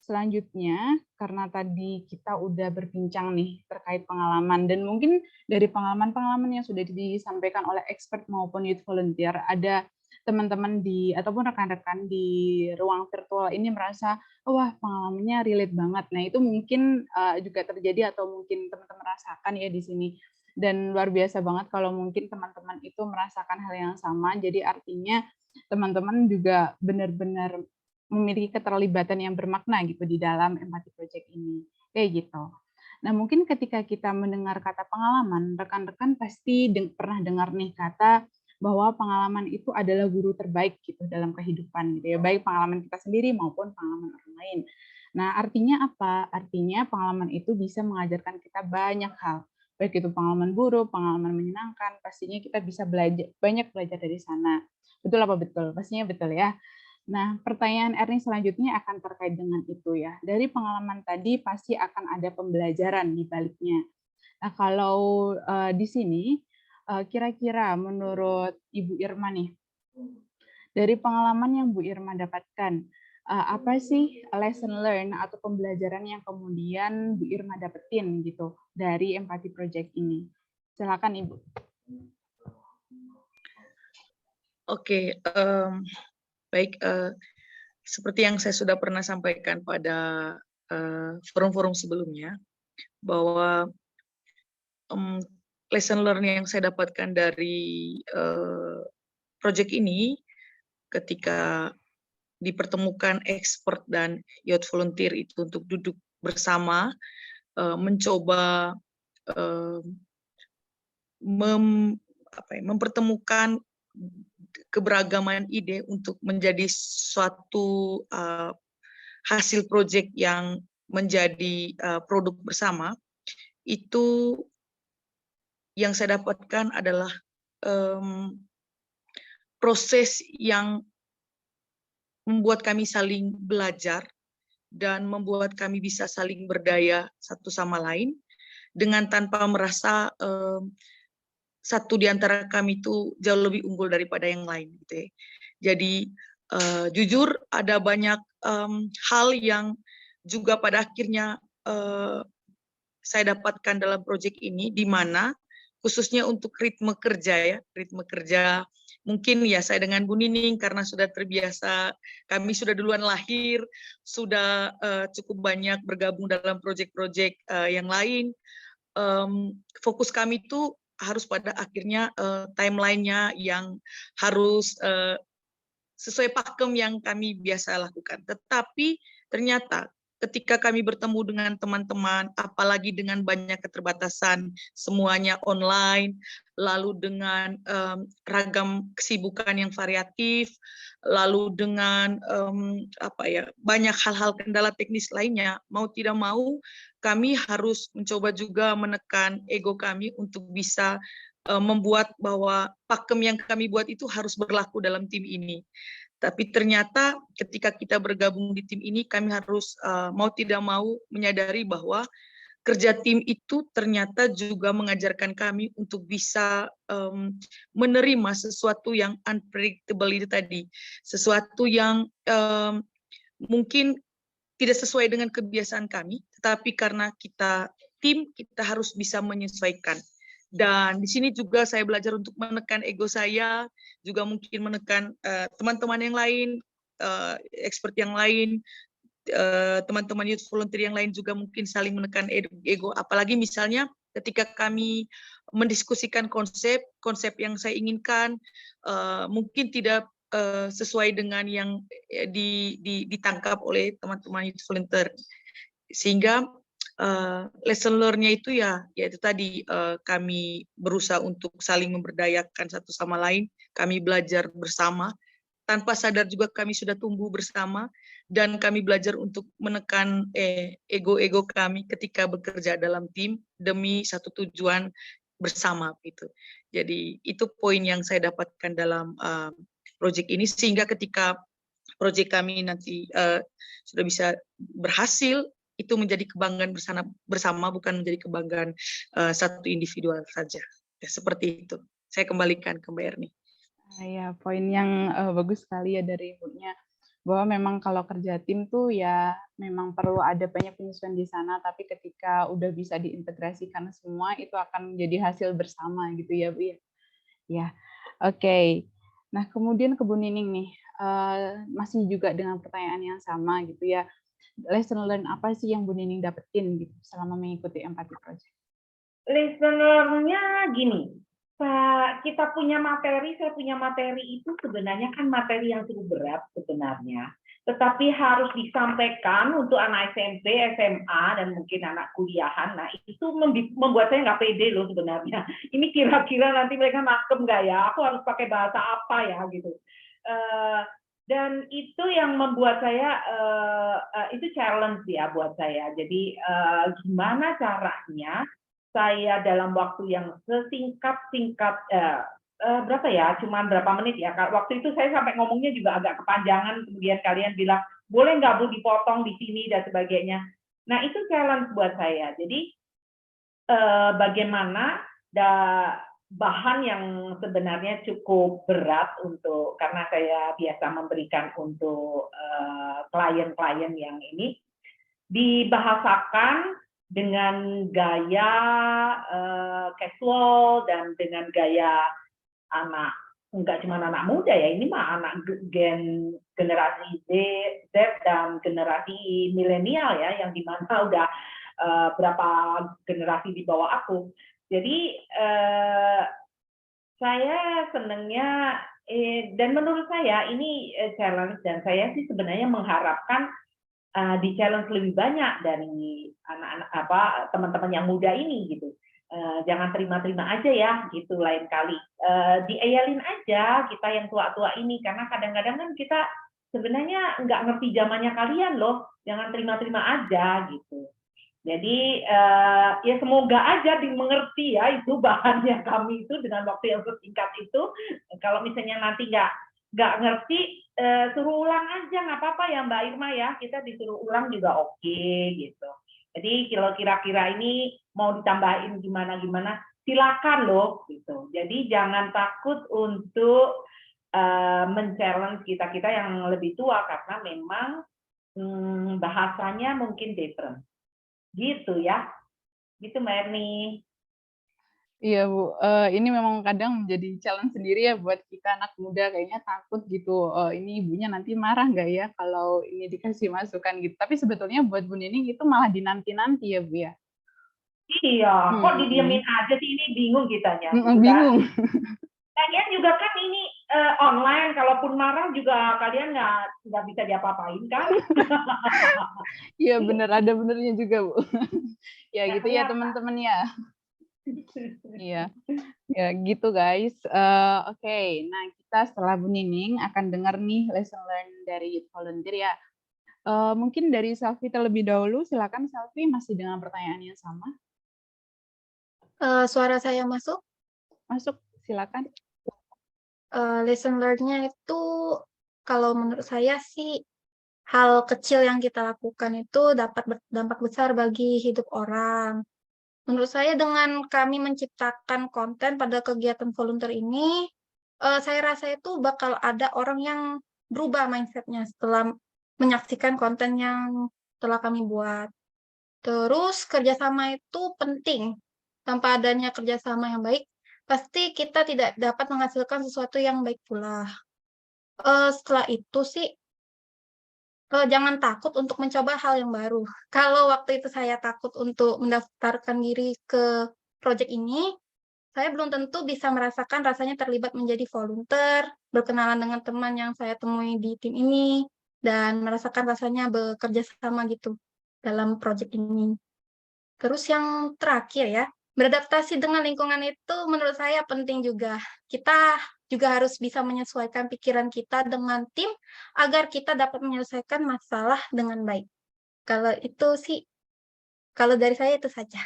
selanjutnya, karena tadi kita udah berbincang nih terkait pengalaman, dan mungkin dari pengalaman-pengalaman yang sudah disampaikan oleh expert maupun youth volunteer, ada teman-teman ataupun rekan-rekan di ruang virtual ini merasa, wah pengalamannya relate banget. Nah itu mungkin juga terjadi atau mungkin teman-teman rasakan ya di sini. Dan luar biasa banget kalau mungkin teman-teman itu merasakan hal yang sama, jadi artinya teman-teman juga benar-benar memiliki keterlibatan yang bermakna gitu di dalam Empathy Project ini, kayak gitu. Nah mungkin ketika kita mendengar kata pengalaman, rekan-rekan pasti pernah dengar nih kata bahwa pengalaman itu adalah guru terbaik gitu dalam kehidupan gitu ya, baik pengalaman kita sendiri maupun pengalaman orang lain. Nah artinya apa? Artinya pengalaman itu bisa mengajarkan kita banyak hal, baik itu pengalaman buruk, pengalaman menyenangkan, pastinya kita bisa banyak belajar dari sana. Betul apa betul? Pastinya betul ya. Nah, pertanyaan Ernie selanjutnya akan terkait dengan itu ya. Dari pengalaman tadi pasti akan ada pembelajaran di baliknya. Nah, kalau di sini kira-kira menurut Ibu Irma nih, dari pengalaman yang Bu Irma dapatkan, apa sih lesson learn atau pembelajaran yang kemudian Bu Irma dapetin gitu dari Empathy Project ini? Silakan Ibu. Oke, baik. Seperti yang saya sudah pernah sampaikan pada forum-forum sebelumnya, bahwa lesson learning yang saya dapatkan dari project ini, ketika dipertemukan expert dan youth volunteer itu untuk duduk bersama, mencoba mempertemukan keberagaman ide untuk menjadi suatu hasil proyek yang menjadi produk bersama, itu yang saya dapatkan adalah proses yang membuat kami saling belajar dan membuat kami bisa saling berdaya satu sama lain dengan tanpa merasa satu di antara kami itu jauh lebih unggul daripada yang lain, gitu ya. Jadi jujur ada banyak hal yang juga pada akhirnya saya dapatkan dalam proyek ini, di mana khususnya untuk ritme kerja mungkin ya saya dengan Bu Nining karena sudah terbiasa, kami sudah duluan lahir, sudah cukup banyak bergabung dalam proyek-proyek yang lain. Fokus kami itu harus pada akhirnya timeline-nya yang harus sesuai pakem yang kami biasa lakukan. Tetapi ternyata ketika kami bertemu dengan teman-teman, apalagi dengan banyak keterbatasan, semuanya online, lalu dengan ragam kesibukan yang variatif, lalu dengan banyak hal-hal kendala teknis lainnya, mau tidak mau kami harus mencoba juga menekan ego kami untuk bisa membuat bahwa pakem yang kami buat itu harus berlaku dalam tim ini. Tapi ternyata ketika kita bergabung di tim ini, kami harus mau tidak mau menyadari bahwa kerja tim itu ternyata juga mengajarkan kami untuk bisa menerima sesuatu yang unpredictable itu tadi. Sesuatu yang mungkin tidak sesuai dengan kebiasaan kami, tetapi karena kita tim, kita harus bisa menyesuaikan. Dan di sini juga saya belajar untuk menekan ego saya, juga mungkin menekan teman-teman yang lain, expert yang lain, teman-teman youth volunteer yang lain juga mungkin saling menekan ego. Apalagi misalnya ketika kami mendiskusikan konsep yang saya inginkan, mungkin tidak sesuai dengan yang ditangkap oleh teman-teman youth volunteer, sehingga lesson learn-nya itu yaitu tadi kami berusaha untuk saling memberdayakan satu sama lain, kami belajar bersama, tanpa sadar juga kami sudah tumbuh bersama, dan kami belajar untuk menekan ego-ego kami ketika bekerja dalam tim demi satu tujuan bersama gitu. Jadi itu poin yang saya dapatkan dalam proyek ini, sehingga ketika proyek kami nanti sudah bisa berhasil, itu menjadi kebanggaan bersama, bukan menjadi kebanggaan satu individual saja. Ya, seperti itu. Saya kembalikan ke Mbak Erni. Ya, poin yang bagus sekali ya dari Ibunya, bahwa memang kalau kerja tim tuh ya memang perlu ada banyak penyesuaian di sana, tapi ketika udah bisa diintegrasikan semua, itu akan menjadi hasil bersama gitu ya, Bu ya. Ya, oke. Nah, kemudian ke Bu Nining nih, masih juga dengan pertanyaan yang sama gitu ya. Lesson learn apa sih yang Bu Nining dapetin gitu selama mengikuti Empathy Project? Lesson learn-nya gini, kita punya materi, saya punya materi itu sebenarnya kan materi yang cukup berat sebenarnya, tetapi harus disampaikan untuk anak SMP, SMA, dan mungkin anak kuliahan. Nah, itu membuat saya nggak pede loh sebenarnya. Ini kira-kira nanti mereka nangkep nggak ya? Aku harus pakai bahasa apa ya gitu. Dan itu yang membuat saya, itu challenge ya buat saya. Jadi gimana caranya saya dalam waktu yang sesingkat-singkat, berapa ya, cuma berapa menit ya, waktu itu saya sampai ngomongnya juga agak kepanjangan, kemudian kalian bilang, boleh nggak Bu dipotong di sini dan sebagainya. Nah itu challenge buat saya. Jadi bagaimana bahan yang sebenarnya cukup berat untuk, karena saya biasa memberikan untuk klien-klien yang ini, dibahasakan dengan gaya casual dan dengan gaya anak nggak cuma anak muda ya, ini mah anak generasi Z dan generasi milenial ya, yang dimana udah berapa generasi di bawah aku. Jadi saya senangnya dan menurut saya ini challenge, dan saya sih sebenarnya mengharapkan di challenge lebih banyak dari anak-anak teman-teman yang muda ini gitu. Jangan terima-terima aja ya gitu, lain kali diayalin aja kita yang tua-tua ini, karena kadang-kadang kan kita sebenarnya nggak ngerti zamannya kalian loh, jangan terima-terima aja gitu. Jadi ya semoga aja dimengerti ya itu bahannya kami itu dengan waktu yang singkat itu. Kalau misalnya nanti nggak ngerti, suruh ulang aja, nggak apa-apa ya Mbak Irma ya, kita disuruh ulang juga oke gitu. Jadi kalau kira-kira ini mau ditambahin gimana silakan loh gitu. Jadi jangan takut untuk men-challenge kita yang lebih tua, karena memang bahasanya mungkin different gitu ya, gitu Mbak Erni. Iya Bu, ini memang kadang menjadi challenge sendiri ya buat kita anak muda, kayaknya takut gitu, ini ibunya nanti marah nggak ya kalau ini dikasih masukan gitu. Tapi sebetulnya buat Bu Nining itu malah dinanti-nanti ya Bu ya? Iya, kok didiemin aja sih, ini bingung kitanya. Bingung. Lagian juga kan ini online, kalaupun marah juga kalian nggak bisa diapa-apain kan? Iya bener, ada benernya juga Bu. Ya gitu ya teman-teman ya. Iya, ya gitu guys. Oke, nah kita setelah Bu Nining akan dengar nih lesson learn dari Youth Volunteer ya. Mungkin dari Selfie terlebih dahulu, silakan Selfie, masih dengan pertanyaan yang sama. Suara saya masuk? Masuk, silakan. Lesson learn-nya itu kalau menurut saya sih hal kecil yang kita lakukan itu dapat berdampak besar bagi hidup orang. Menurut saya dengan kami menciptakan konten pada kegiatan volunteer ini, saya rasa itu bakal ada orang yang berubah mindset-nya setelah menyaksikan konten yang telah kami buat. Terus kerjasama itu penting. Tanpa adanya kerjasama yang baik, pasti kita tidak dapat menghasilkan sesuatu yang baik pula. Setelah itu sih, jangan takut untuk mencoba hal yang baru. Kalau waktu itu saya takut untuk mendaftarkan diri ke proyek ini, saya belum tentu bisa merasakan rasanya terlibat menjadi volunteer, berkenalan dengan teman yang saya temui di tim ini, dan merasakan rasanya bekerja sama gitu dalam proyek ini. Terus yang terakhir ya, beradaptasi dengan lingkungan itu menurut saya penting juga. Kita juga harus bisa menyesuaikan pikiran kita dengan tim agar kita dapat menyelesaikan masalah dengan baik. Kalau itu sih, kalau dari saya itu saja.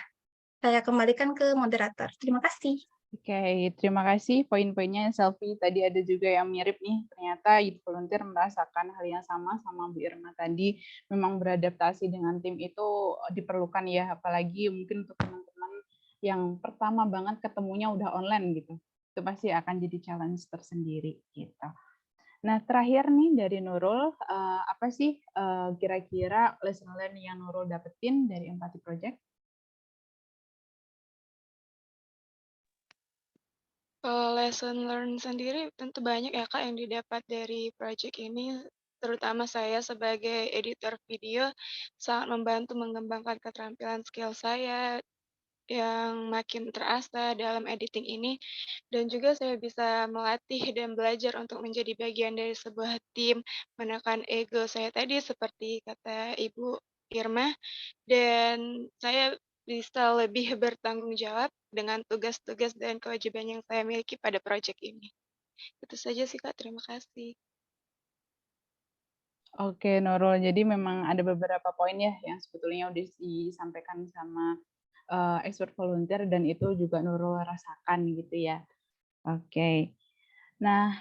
Saya kembalikan ke moderator. Terima kasih. Oke, terima kasih poin-poinnya Selfie. Tadi ada juga yang mirip nih, ternyata Youth Volunteer merasakan hal yang sama Bu Irma tadi. Memang beradaptasi dengan tim itu diperlukan ya, apalagi mungkin untuk teman-teman yang pertama banget ketemunya udah online gitu. Itu pasti akan jadi challenge tersendiri gitu. Nah, terakhir nih dari Nurul, apa sih kira-kira lesson learn yang Nurul dapetin dari Empathy Project? Kalau lesson learn sendiri tentu banyak ya Kak yang didapat dari project ini, terutama saya sebagai editor video sangat membantu mengembangkan keterampilan skill saya yang makin terasa dalam editing ini, dan juga saya bisa melatih dan belajar untuk menjadi bagian dari sebuah tim, menekan ego saya tadi seperti kata Ibu Irma, dan saya bisa lebih bertanggung jawab dengan tugas-tugas dan kewajiban yang saya miliki pada proyek ini. Itu saja sih Kak, terima kasih. Oke Nurul, jadi memang ada beberapa poin ya yang sebetulnya udah disampaikan sama expert volunteer dan itu juga Nurul rasakan gitu ya. Oke. Nah,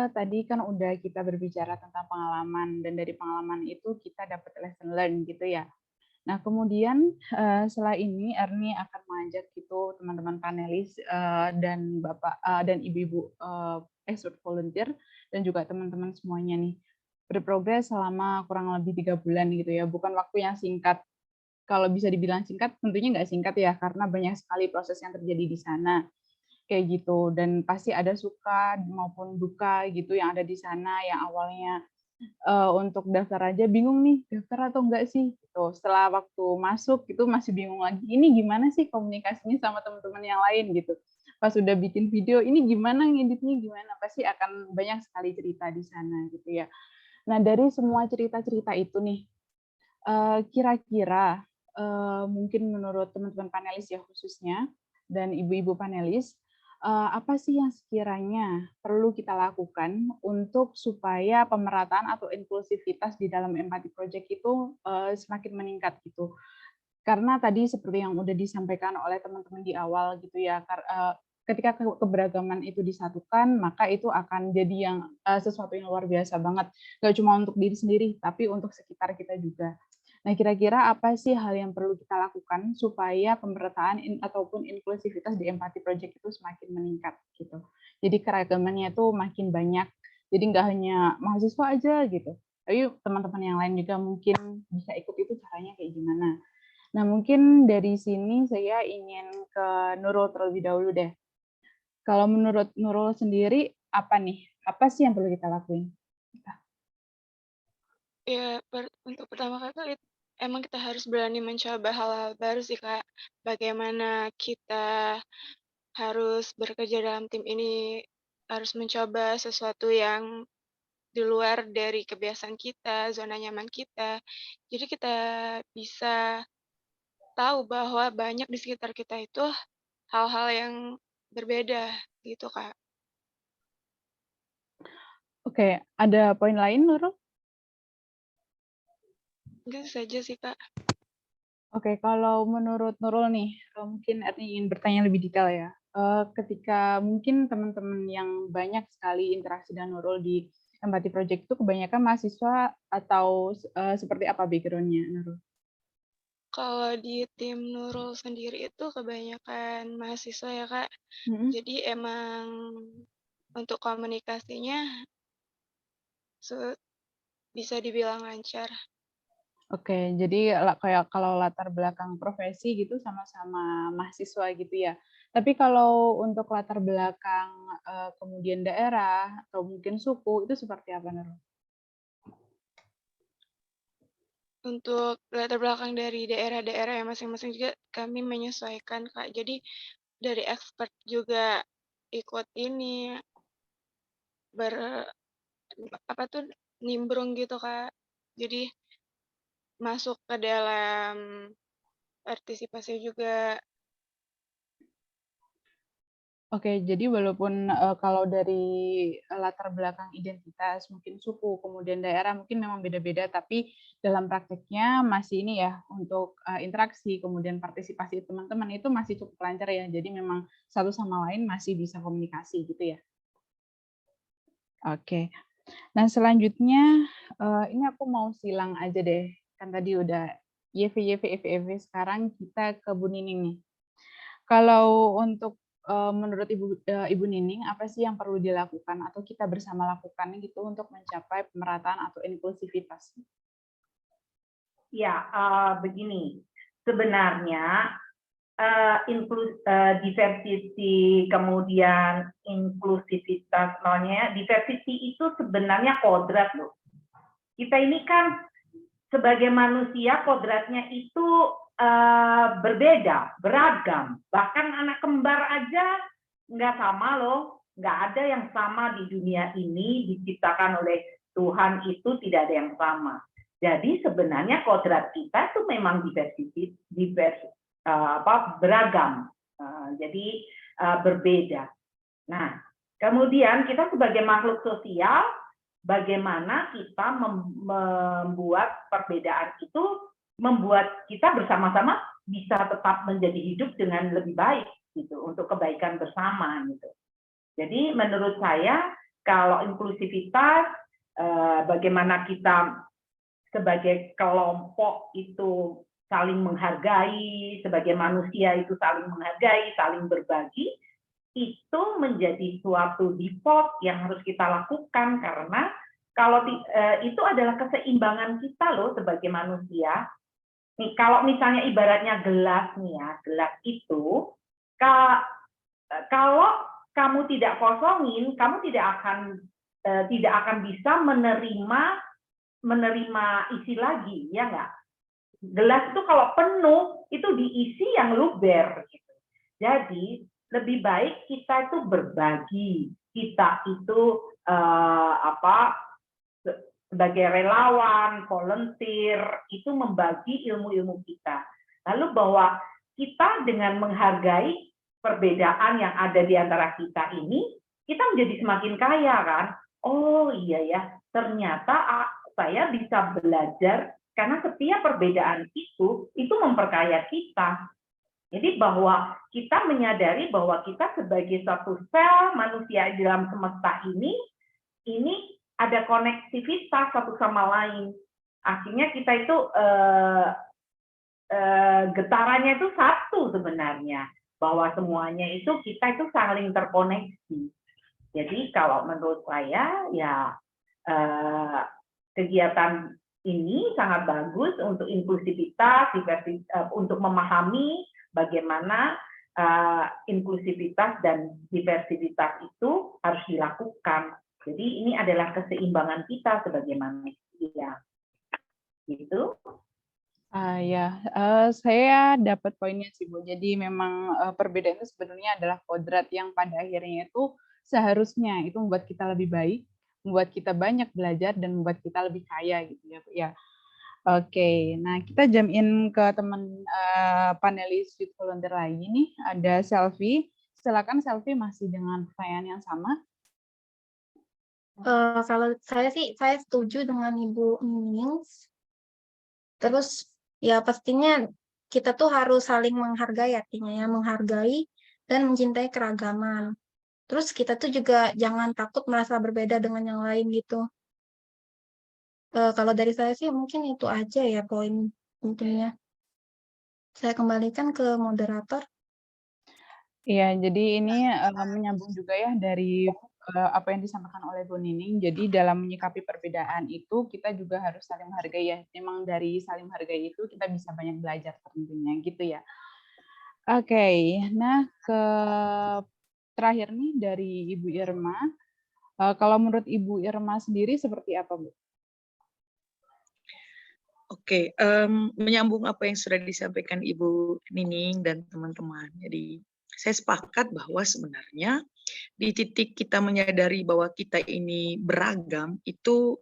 tadi kan udah kita berbicara tentang pengalaman dan dari pengalaman itu kita dapat lesson learn gitu ya. Nah, kemudian setelah ini Erni akan mengajak gitu teman-teman panelis dan Bapak dan Ibu-ibu expert volunteer dan juga teman-teman semuanya nih berprogres selama kurang lebih 3 bulan gitu ya. Bukan waktu yang singkat. Kalau bisa dibilang singkat, tentunya nggak singkat ya, karena banyak sekali proses yang terjadi di sana. kayak gitu. Dan pasti ada suka maupun duka gitu yang ada di sana, yang awalnya untuk daftar aja bingung nih, daftar atau enggak sih gitu. Setelah waktu masuk itu masih bingung lagi, ini gimana sih komunikasinya sama teman-teman yang lain gitu. Pas udah bikin video, ini gimana ngeditnya gimana, pasti akan banyak sekali cerita di sana gitu ya. Nah, dari semua cerita-cerita itu nih, kira-kira mungkin menurut teman-teman panelis ya khususnya, dan ibu-ibu panelis, apa sih yang sekiranya perlu kita lakukan untuk supaya pemerataan atau inklusivitas di dalam Empathy Project itu semakin meningkat gitu? Karena tadi seperti yang udah disampaikan oleh teman-teman di awal gitu ya, ketika keberagaman itu disatukan, maka itu akan jadi yang sesuatu yang luar biasa banget. Nggak cuma untuk diri sendiri, tapi untuk sekitar kita juga. Nah, kira-kira apa sih hal yang perlu kita lakukan supaya pemerataan ataupun inklusivitas di Empathy Project itu semakin meningkat gitu. Jadi keragamannya itu makin banyak. Jadi nggak hanya mahasiswa aja gitu. Tapi teman-teman yang lain juga mungkin bisa ikut itu caranya kayak gimana. Nah, mungkin dari sini saya ingin ke Nurul terlebih dahulu deh. Kalau menurut Nurul sendiri apa nih? Apa sih yang perlu kita lakuin? Ya, untuk pertama kali emang kita harus berani mencoba hal-hal baru sih, Kak. Bagaimana kita harus bekerja dalam tim ini, harus mencoba sesuatu yang di luar dari kebiasaan kita, zona nyaman kita. Jadi kita bisa tahu bahwa banyak di sekitar kita itu hal-hal yang berbeda gitu, Kak. Oke, ada poin lain, Nurul? Gitu saja sih, Kak. Oke, kalau menurut Nurul nih, mungkin Erni ingin bertanya lebih detail ya. Ketika mungkin teman-teman yang banyak sekali interaksi dengan Nurul di Empathy Project itu kebanyakan mahasiswa atau seperti apa background-nya, Nurul? Kalau di tim Nurul sendiri itu kebanyakan mahasiswa ya, Kak. Jadi emang untuk komunikasinya bisa dibilang lancar. Oke, jadi kayak kalau latar belakang profesi gitu sama-sama mahasiswa gitu ya. Tapi kalau untuk latar belakang kemudian daerah atau mungkin suku itu seperti apa, Nurul? Untuk latar belakang dari daerah-daerah yang masing-masing juga kami menyesuaikan, Kak. Jadi dari expert juga ikut ini nimbrung gitu, Kak. Jadi masuk ke dalam partisipasi juga. Oke, jadi walaupun kalau dari latar belakang identitas, mungkin suku, kemudian daerah, mungkin memang beda-beda, tapi dalam prakteknya masih ini ya, untuk interaksi, kemudian partisipasi teman-teman itu masih cukup lancar ya, jadi memang satu sama lain masih bisa komunikasi gitu ya. Oke, nah selanjutnya ini aku mau silang aja deh, kan tadi udah YV, sekarang kita ke Bu Nining nih. Kalau untuk menurut Ibu Nining, apa sih yang perlu dilakukan atau kita bersama lakukan gitu untuk mencapai pemerataan atau inklusivitas? Ya, begini. Sebenarnya diversity kemudian inklusivitas, namanya diversity itu sebenarnya kodrat loh. Kita ini kan sebagai manusia kodratnya itu berbeda, beragam. Bahkan anak kembar aja nggak sama loh. Nggak ada yang sama di dunia ini, diciptakan oleh Tuhan itu tidak ada yang sama. Jadi sebenarnya kodrat kita itu memang beragam. Jadi berbeda. Nah, kemudian kita sebagai makhluk sosial, bagaimana kita membuat perbedaan itu membuat kita bersama-sama bisa tetap menjadi hidup dengan lebih baik gitu, untuk kebaikan bersama gitu. Jadi menurut saya kalau inklusivitas, bagaimana kita sebagai kelompok itu saling menghargai, sebagai manusia itu saling menghargai, saling berbagi, itu menjadi suatu default yang harus kita lakukan, karena kalau itu adalah keseimbangan kita loh sebagai manusia. Nih, kalau misalnya ibaratnya gelas nih ya, gelas itu kalau kamu tidak kosongin, kamu tidak akan bisa menerima isi lagi, ya nggak? Gelas itu kalau penuh itu diisi yang luber gitu. Jadi lebih baik kita itu berbagi, kita itu sebagai relawan, volunteer itu membagi ilmu-ilmu kita. Lalu bahwa kita dengan menghargai perbedaan yang ada di antara kita ini, kita menjadi semakin kaya kan? Oh iya ya, ternyata saya bisa belajar karena setiap perbedaan itu memperkaya kita. Jadi bahwa kita menyadari bahwa kita sebagai suatu sel manusia di dalam semesta ini ada konektivitas satu sama lain. Artinya kita itu getarannya itu satu sebenarnya. Bahwa semuanya itu kita itu saling terkoneksi. Jadi kalau menurut saya ya kegiatan ini sangat bagus untuk inklusivitas, untuk memahami bagaimana inklusivitas dan diversitas itu harus dilakukan. Jadi ini adalah keseimbangan kita sebagai manusia. Gitu. Saya dapat poinnya sih Bu. Jadi memang perbedaan itu sebenarnya adalah kodrat yang pada akhirnya itu seharusnya itu membuat kita lebih baik, membuat kita banyak belajar dan membuat kita lebih kaya gitu ya Bu ya. Oke, nah kita jump in ke teman panelis Youth Volunteer lagi nih, ada Selvi. Silakan Selvi, masih dengan pertanyaan yang sama. Kalau saya sih, saya setuju dengan Ibu Nings. Terus ya pastinya kita tuh harus saling menghargai, artinya ya menghargai dan mencintai keragaman. Terus kita tuh juga jangan takut merasa berbeda dengan yang lain gitu. Kalau dari saya sih mungkin itu aja ya poin pentingnya. Saya kembalikan ke moderator. Iya, jadi ini menyambung juga ya dari apa yang disampaikan oleh Bu Nining. Jadi dalam menyikapi perbedaan itu kita juga harus saling menghargai ya. Memang dari saling menghargai itu kita bisa banyak belajar tentunya gitu ya. Oke, nah terakhir nih dari Ibu Irma. Kalau menurut Ibu Irma sendiri seperti apa, Bu? Oke, menyambung apa yang sudah disampaikan Ibu Nining dan teman-teman. Jadi saya sepakat bahwa sebenarnya di titik kita menyadari bahwa kita ini beragam itu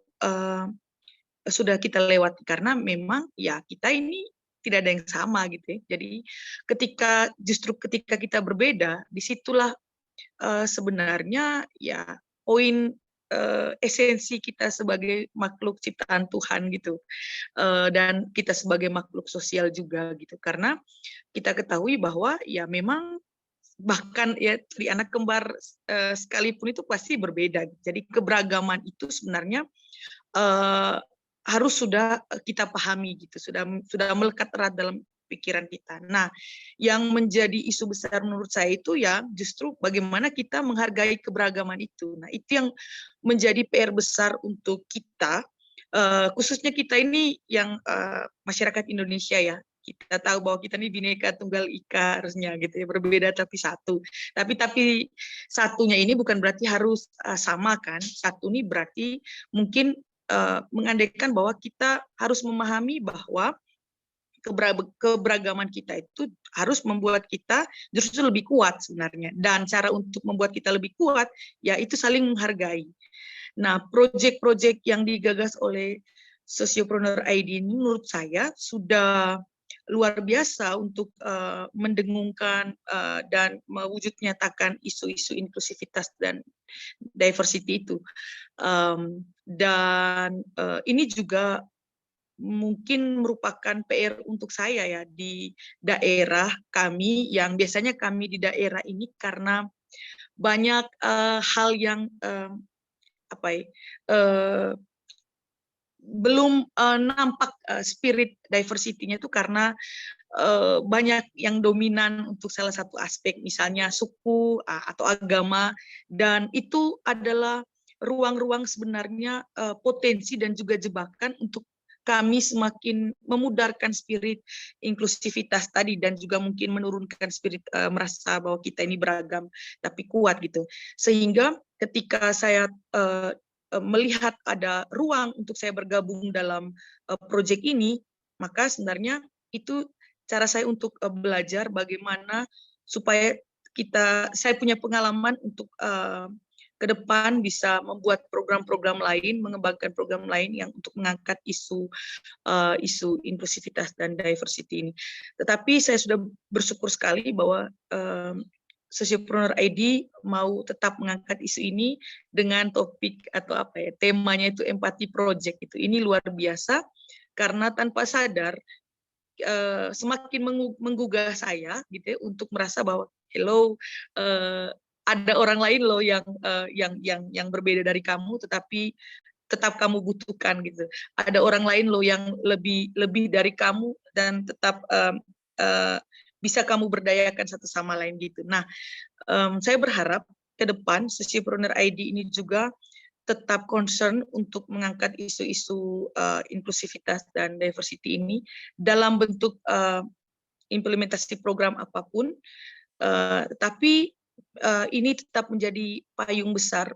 sudah kita lewati karena memang ya kita ini tidak ada yang sama gitu ya. Jadi justru ketika kita berbeda, disitulah sebenarnya ya poin esensi kita sebagai makhluk ciptaan Tuhan gitu, dan kita sebagai makhluk sosial juga gitu, karena kita ketahui bahwa ya memang bahkan ya di anak kembar sekalipun itu pasti berbeda. Jadi keberagaman itu sebenarnya harus sudah kita pahami gitu, sudah melekat erat dalam pikiran kita. Nah, yang menjadi isu besar menurut saya itu ya justru bagaimana kita menghargai keberagaman itu. Nah, itu yang menjadi PR besar untuk kita, khususnya kita ini yang masyarakat Indonesia ya. Kita tahu bahwa kita ini Bhinneka Tunggal Ika harusnya gitu ya, berbeda tapi satu. Tapi satunya ini bukan berarti harus sama kan. Satu ini berarti mungkin mengandaikan bahwa kita harus memahami bahwa keberagaman kita itu harus membuat kita justru lebih kuat sebenarnya. Dan cara untuk membuat kita lebih kuat, yaitu saling menghargai. Nah, proyek-proyek yang digagas oleh Sociopreneur ID ini menurut saya sudah luar biasa untuk mendengungkan dan mewujud nyatakan isu-isu inklusivitas dan diversity itu. Dan ini juga mungkin merupakan PR untuk saya ya di daerah kami, yang biasanya kami di daerah ini karena banyak hal yang belum nampak spirit diversity-nya itu karena banyak yang dominan untuk salah satu aspek, misalnya suku atau agama, dan itu adalah ruang-ruang sebenarnya potensi dan juga jebakan untuk kami semakin memudarkan spirit inklusivitas tadi dan juga mungkin menurunkan spirit merasa bahwa kita ini beragam tapi kuat gitu. Sehingga ketika saya melihat ada ruang untuk saya bergabung dalam proyek ini, maka sebenarnya itu cara saya untuk belajar bagaimana supaya saya punya pengalaman untuk ke depan bisa membuat program-program lain, mengembangkan program lain yang untuk mengangkat isu inklusivitas dan diversity ini. Tetapi saya sudah bersyukur sekali bahwa Sociopreneur ID mau tetap mengangkat isu ini dengan topik atau temanya itu empati project itu. Ini luar biasa karena tanpa sadar semakin menggugah saya gitu ya, untuk merasa bahwa hello, ada orang lain loh yang berbeda dari kamu, tetapi tetap kamu butuhkan gitu. Ada orang lain loh yang lebih dari kamu dan tetap bisa kamu berdayakan satu sama lain gitu. Nah, saya berharap ke depan Sociopreneur ID ini juga tetap concern untuk mengangkat isu-isu inklusivitas dan diversity ini dalam bentuk implementasi program apapun, tapi ini tetap menjadi payung besar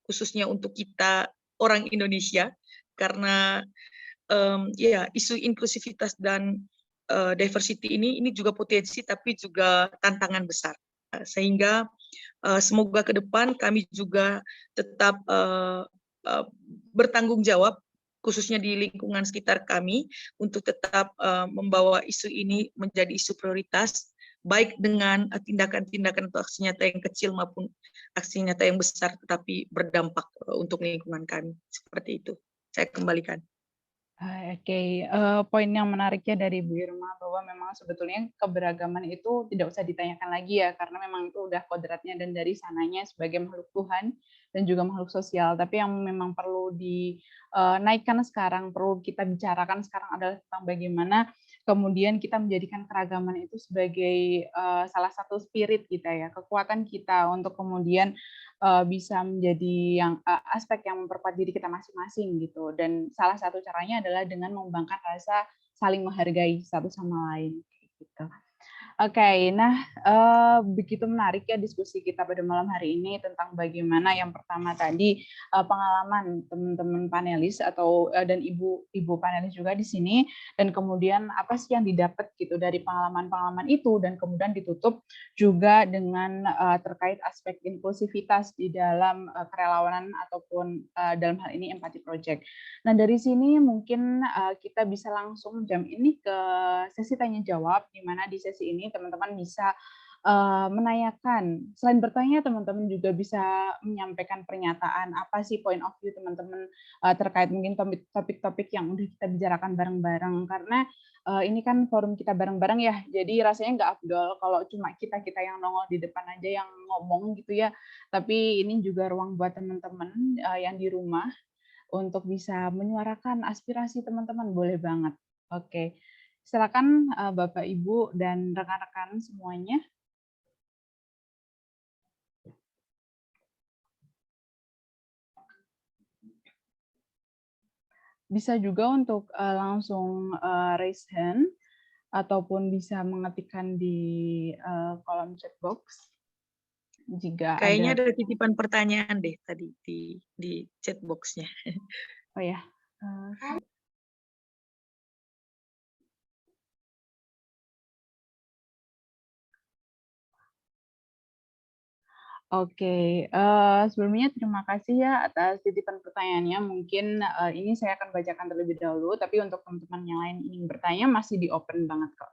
khususnya untuk kita orang Indonesia karena ya isu inklusivitas dan diversity ini juga potensi tapi juga tantangan besar, sehingga semoga ke depan kami juga tetap bertanggung jawab khususnya di lingkungan sekitar kami untuk tetap membawa isu ini menjadi isu prioritas, baik dengan tindakan-tindakan atau aksi nyata yang kecil maupun aksi nyata yang besar, tetapi berdampak untuk lingkungan kami. Seperti itu. Saya kembalikan. Oke, poin yang menariknya dari Bu Irma bahwa memang sebetulnya keberagaman itu tidak usah ditanyakan lagi ya, karena memang itu udah kodratnya dan dari sananya sebagai makhluk Tuhan dan juga makhluk sosial. Tapi yang memang perlu dinaikkan sekarang, perlu kita bicarakan sekarang adalah tentang bagaimana kemudian kita menjadikan keragaman itu sebagai salah satu spirit kita ya, kekuatan kita untuk kemudian bisa menjadi aspek yang memperkuat diri kita masing-masing gitu. Dan salah satu caranya adalah dengan mengembangkan rasa saling menghargai satu sama lain gitu. Oke, nah begitu menarik ya diskusi kita pada malam hari ini tentang bagaimana yang pertama tadi pengalaman teman-teman panelis atau dan ibu panelis juga di sini, dan kemudian apa sih yang didapat gitu dari pengalaman-pengalaman itu, dan kemudian ditutup juga dengan terkait aspek inklusivitas di dalam kerelawanan ataupun dalam hal ini empati project. Nah dari sini mungkin kita bisa langsung jam ini ke sesi tanya jawab, di mana di sesi ini teman-teman bisa menanyakan, selain bertanya teman-teman juga bisa menyampaikan pernyataan apa sih point of view teman-teman terkait mungkin topik-topik yang udah kita bicarakan bareng-bareng, karena ini kan forum kita bareng-bareng ya, jadi rasanya nggak afdol kalau cuma kita yang nongol di depan aja yang ngomong gitu ya, tapi ini juga ruang buat teman-teman yang di rumah untuk bisa menyuarakan aspirasi teman-teman, boleh banget. Oke. Silakan Bapak, Ibu, dan rekan-rekan semuanya. Bisa juga untuk langsung raise hand, ataupun bisa mengetikkan di kolom chat box. Jika kayaknya ada titipan pertanyaan deh tadi di chat box-nya. Oh ya. Oke, sebelumnya terima kasih ya atas titipan pertanyaannya. Mungkin ini saya akan bacakan terlebih dahulu, tapi untuk teman-teman yang lain ingin bertanya masih di open banget kok.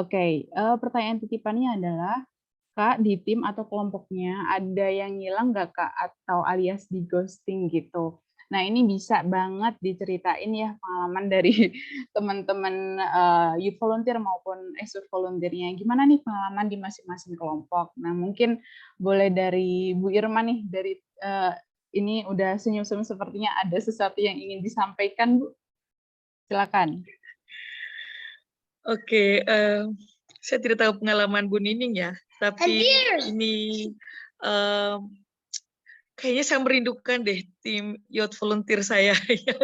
Oke, pertanyaan titipannya adalah, Kak, di tim atau kelompoknya ada yang hilang nggak Kak, atau alias di ghosting gitu? Nah ini bisa banget diceritain ya pengalaman dari teman-teman youth volunteer maupun youth volunteer-nya. Gimana nih pengalaman di masing-masing kelompok? Nah mungkin boleh dari Bu Irma nih, dari ini udah senyum-senyum sepertinya ada sesuatu yang ingin disampaikan, Bu. Silakan. Oke, saya tidak tahu pengalaman Bu Nining ya, tapi ini kayaknya saya merindukan deh tim youth volunteer saya yang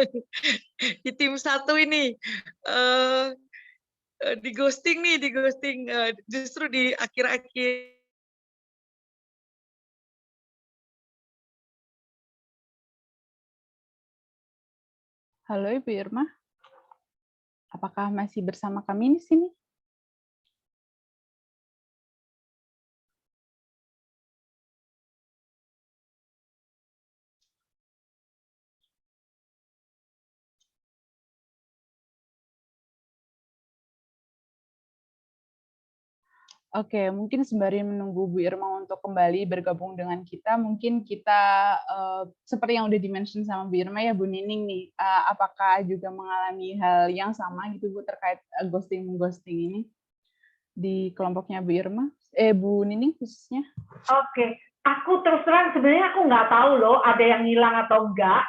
di tim 1 ini. Di ghosting nih, justru di akhir-akhir. Halo Ibu Irma, apakah masih bersama kami di sini? Oke, mungkin sembari menunggu Bu Irma untuk kembali bergabung dengan kita, mungkin kita seperti yang udah di-mention sama Bu Irma ya, Bu Nining nih, apakah juga mengalami hal yang sama gitu Bu terkait ghosting ini di kelompoknya Bu Irma? Bu Nining khususnya? Oke, aku terus terang sebenarnya aku nggak tahu loh ada yang hilang atau enggak.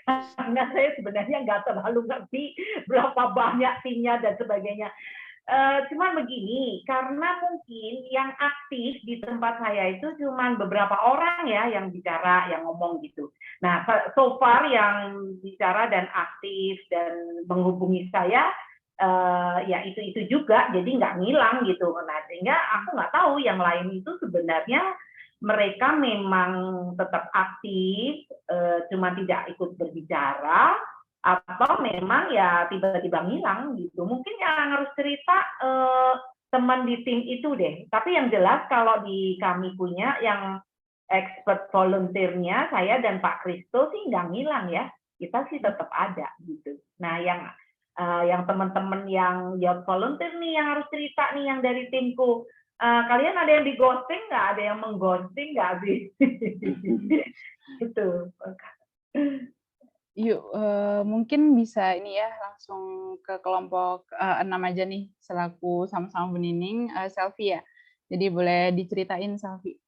Karena saya sebenarnya nggak terlalu ngerti berapa banyak timnya dan sebagainya. Cuman begini, karena mungkin yang aktif di tempat saya itu cuman beberapa orang ya yang bicara, yang ngomong gitu. Nah, so far yang bicara dan aktif dan menghubungi saya, ya itu juga, jadi nggak ngilang gitu. Nah, sehingga aku nggak tahu yang lain itu sebenarnya mereka memang tetap aktif, cuma tidak ikut berbicara, atau memang ya tiba-tiba ngilang gitu. Mungkin yang harus cerita teman di tim itu deh. Tapi yang jelas kalau di kami punya yang expert volunteer-nya saya dan Pak Kristo sih nggak ngilang ya. Kita sih tetap ada gitu. Nah, yang teman-teman yang youth volunteer nih yang harus cerita nih yang dari timku. Kalian ada yang di ghosting nggak? Ada yang mengghosting nggak sih? Gitu. Yuk, mungkin bisa ini ya, langsung ke kelompok 6 aja nih, selaku sama-sama Bu Nining, Selfie ya. Jadi boleh diceritain, Selfie.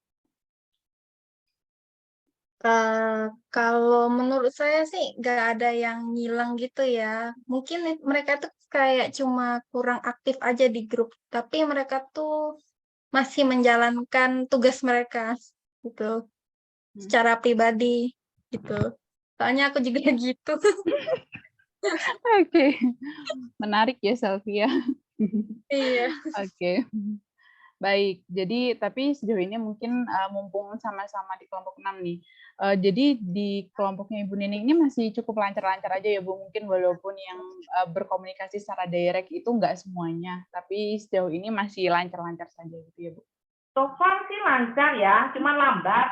Kalau menurut saya sih nggak ada yang ngilang gitu ya. Mungkin mereka tuh kayak cuma kurang aktif aja di grup, tapi mereka tuh masih menjalankan tugas mereka gitu secara pribadi gitu. Soalnya aku juga gitu. Oke, menarik ya Selfie ya. Iya. Oke. Baik, jadi tapi sejauh ini mungkin mumpung sama-sama di kelompok 6 nih. Jadi di kelompoknya Ibu Nining ini masih cukup lancar-lancar aja ya Bu, mungkin walaupun yang berkomunikasi secara direct itu enggak semuanya, tapi sejauh ini masih lancar-lancar saja gitu ya Bu. So far sih lancar ya, cuma lambat.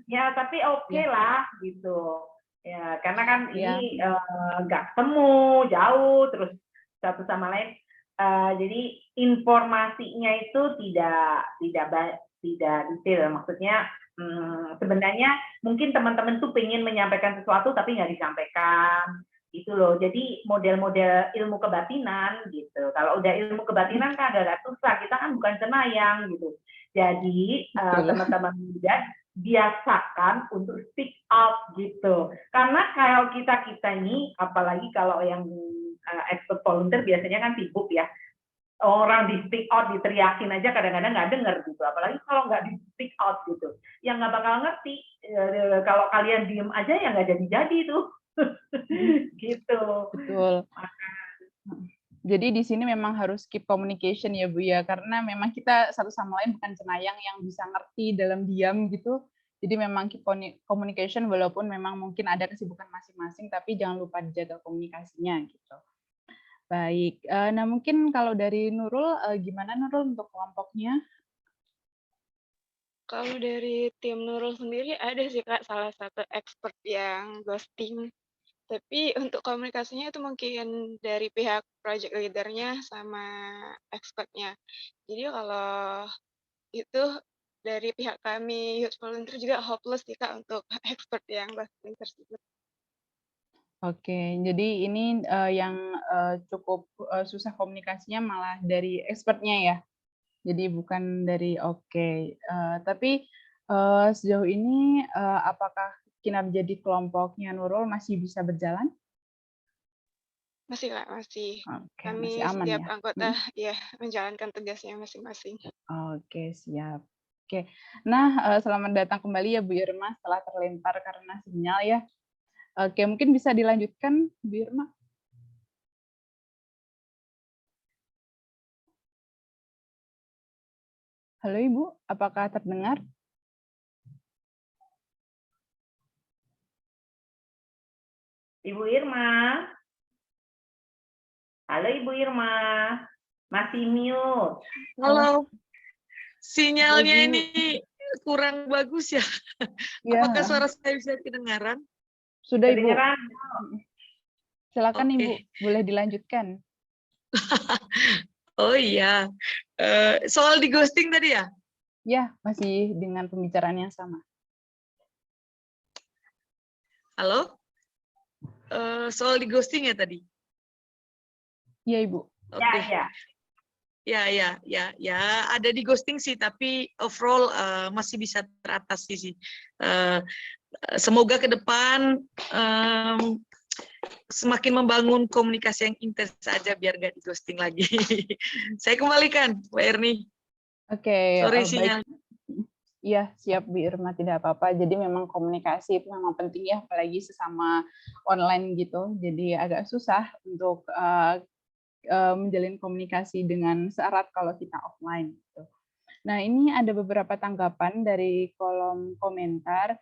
Ya, tapi oke lah gitu. Ya, karena kan ini nggak ketemu, jauh, terus satu sama lain. Jadi informasinya itu tidak detail. Maksudnya sebenarnya mungkin teman-teman tuh pengen menyampaikan sesuatu tapi nggak disampaikan gitu loh. Jadi model-model ilmu kebatinan gitu. Kalau udah ilmu kebatinan kan agak susah. Kita kan bukan cenayang gitu. Jadi teman-teman muda biasakan untuk speak out gitu. Karena kalau kita ini, apalagi kalau yang expert volunteer biasanya kan sibuk ya. Orang di speak out, diteriakin aja kadang-kadang nggak denger gitu. Apalagi kalau nggak di speak out gitu. Yang nggak bakal ngerti. Kalau kalian diem aja ya nggak jadi-jadi tuh. Gitu. Betul. Jadi di sini memang harus keep communication ya Bu ya, karena memang kita satu sama lain bukan cenayang yang bisa ngerti dalam diam gitu. Jadi memang keep communication walaupun memang mungkin ada kesibukan masing-masing, tapi jangan lupa dijaga komunikasinya gitu. Baik, nah mungkin kalau dari Nurul, gimana Nurul untuk kelompoknya? Kalau dari tim Nurul sendiri ada sih Kak salah satu expert yang ghosting. Tapi untuk komunikasinya itu mungkin dari pihak project leader-nya sama expertnya. Jadi kalau itu dari pihak kami youth volunteer juga hopeless sih Kak untuk expert yang ghosting tersebut. Oke, jadi ini yang cukup susah komunikasinya malah dari expertnya ya. Jadi bukan dari tapi sejauh ini apakah kinerja di kelompoknya Nurul masih bisa berjalan? Masih Kak, masih. Oke, Kami masih aman setiap ya? anggota ya menjalankan tugasnya masing-masing. Oke, siap. Oke. Nah, selamat datang kembali ya Bu Irma setelah terlempar karena sinyal ya. Oke, mungkin bisa dilanjutkan Bu Irma. Halo Ibu, apakah terdengar? Ibu Irma. Halo Ibu Irma. Masih mute. Halo. Sinyalnya Ibu. ini kurang bagus ya. Ya, Apakah suara saya bisa kedengaran? sudah Ibu. Kedengeran? Silakan Oke. Ibu, boleh dilanjutkan. Oh iya. Soal di ghosting tadi ya? Ya, masih dengan pembicaraan yang sama. Halo? Soal di ghosting ya tadi? Iya Ibu. Oke. Ya, ada di ghosting sih, tapi overall masih bisa teratasi sih. Semoga ke depan semakin membangun komunikasi yang intens saja biar gak di ghosting lagi. Saya kembalikan, Mbak Erni. Oke, Sorry baik. sinyal. Iya, siap Bu Irma, tidak apa-apa. Jadi memang komunikasi itu memang penting ya, apalagi sesama online gitu. Jadi agak susah untuk menjalin komunikasi dengan seerat kalau kita offline. Gitu. Nah, ini ada beberapa tanggapan dari kolom komentar.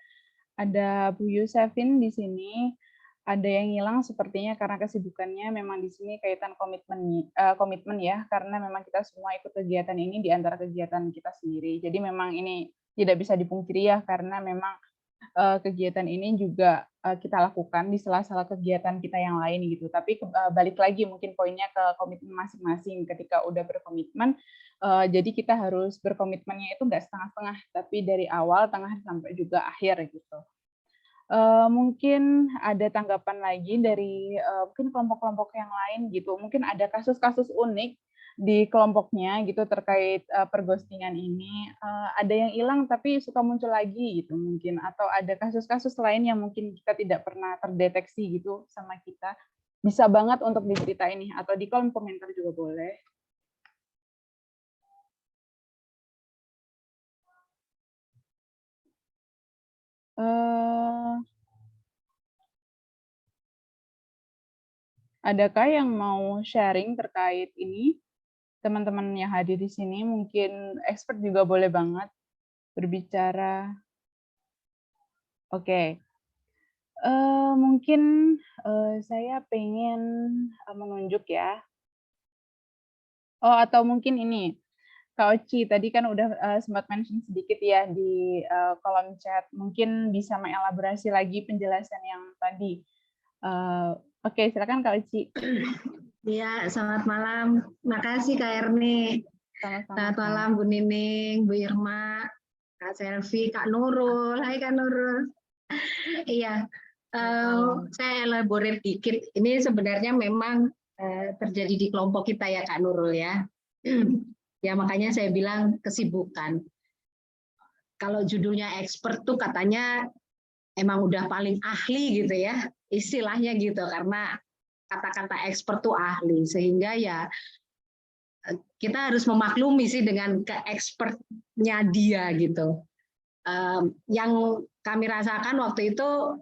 Ada Bu Yusefin di sini. Ada yang hilang sepertinya karena kesibukannya. Memang di sini kaitan komitmen ya, karena memang kita semua ikut kegiatan ini di antara kegiatan kita sendiri. Jadi memang ini tidak bisa dipungkiri ya, karena memang kegiatan ini juga kita lakukan di sela-sela kegiatan kita yang lain gitu. Tapi balik lagi mungkin poinnya ke komitmen masing-masing. Ketika udah berkomitmen, jadi kita harus berkomitmennya itu nggak setengah-setengah, tapi dari awal, tengah, sampai juga akhir gitu. Mungkin ada tanggapan lagi dari mungkin kelompok-kelompok yang lain gitu. Mungkin ada kasus-kasus unik di kelompoknya gitu terkait perghostingan ini. Ada yang hilang tapi suka muncul lagi gitu mungkin, atau ada kasus-kasus lain yang mungkin kita tidak pernah terdeteksi gitu sama kita. Bisa banget untuk diceritain nih, atau di kolom komentar juga boleh. Adakah yang mau sharing terkait ini? Teman-teman yang hadir di sini, mungkin expert juga boleh banget berbicara. Oke. Mungkin saya pengen menunjuk ya. Oh, atau mungkin ini, Kak Oci, tadi kan udah sempat mention sedikit ya di kolom chat. Mungkin bisa mengelaborasi lagi penjelasan yang tadi. Oke, silakan Kak Oci. Iya, selamat malam. Makasih Kak Erni. Selamat malam Bu Nining, Bu Irma, Kak Selvi, Kak Nurul. Hai Kak Nurul. Iya, saya elaborate dikit. Ini sebenarnya memang terjadi di kelompok kita ya Kak Nurul ya. Ya makanya saya bilang kesibukan. Kalau judulnya expert tuh katanya emang udah paling ahli gitu ya, istilahnya gitu, karena kata-kata expert tuh ahli, sehingga ya kita harus memaklumi sih dengan ke-expertnya dia gitu. Yang kami rasakan waktu itu,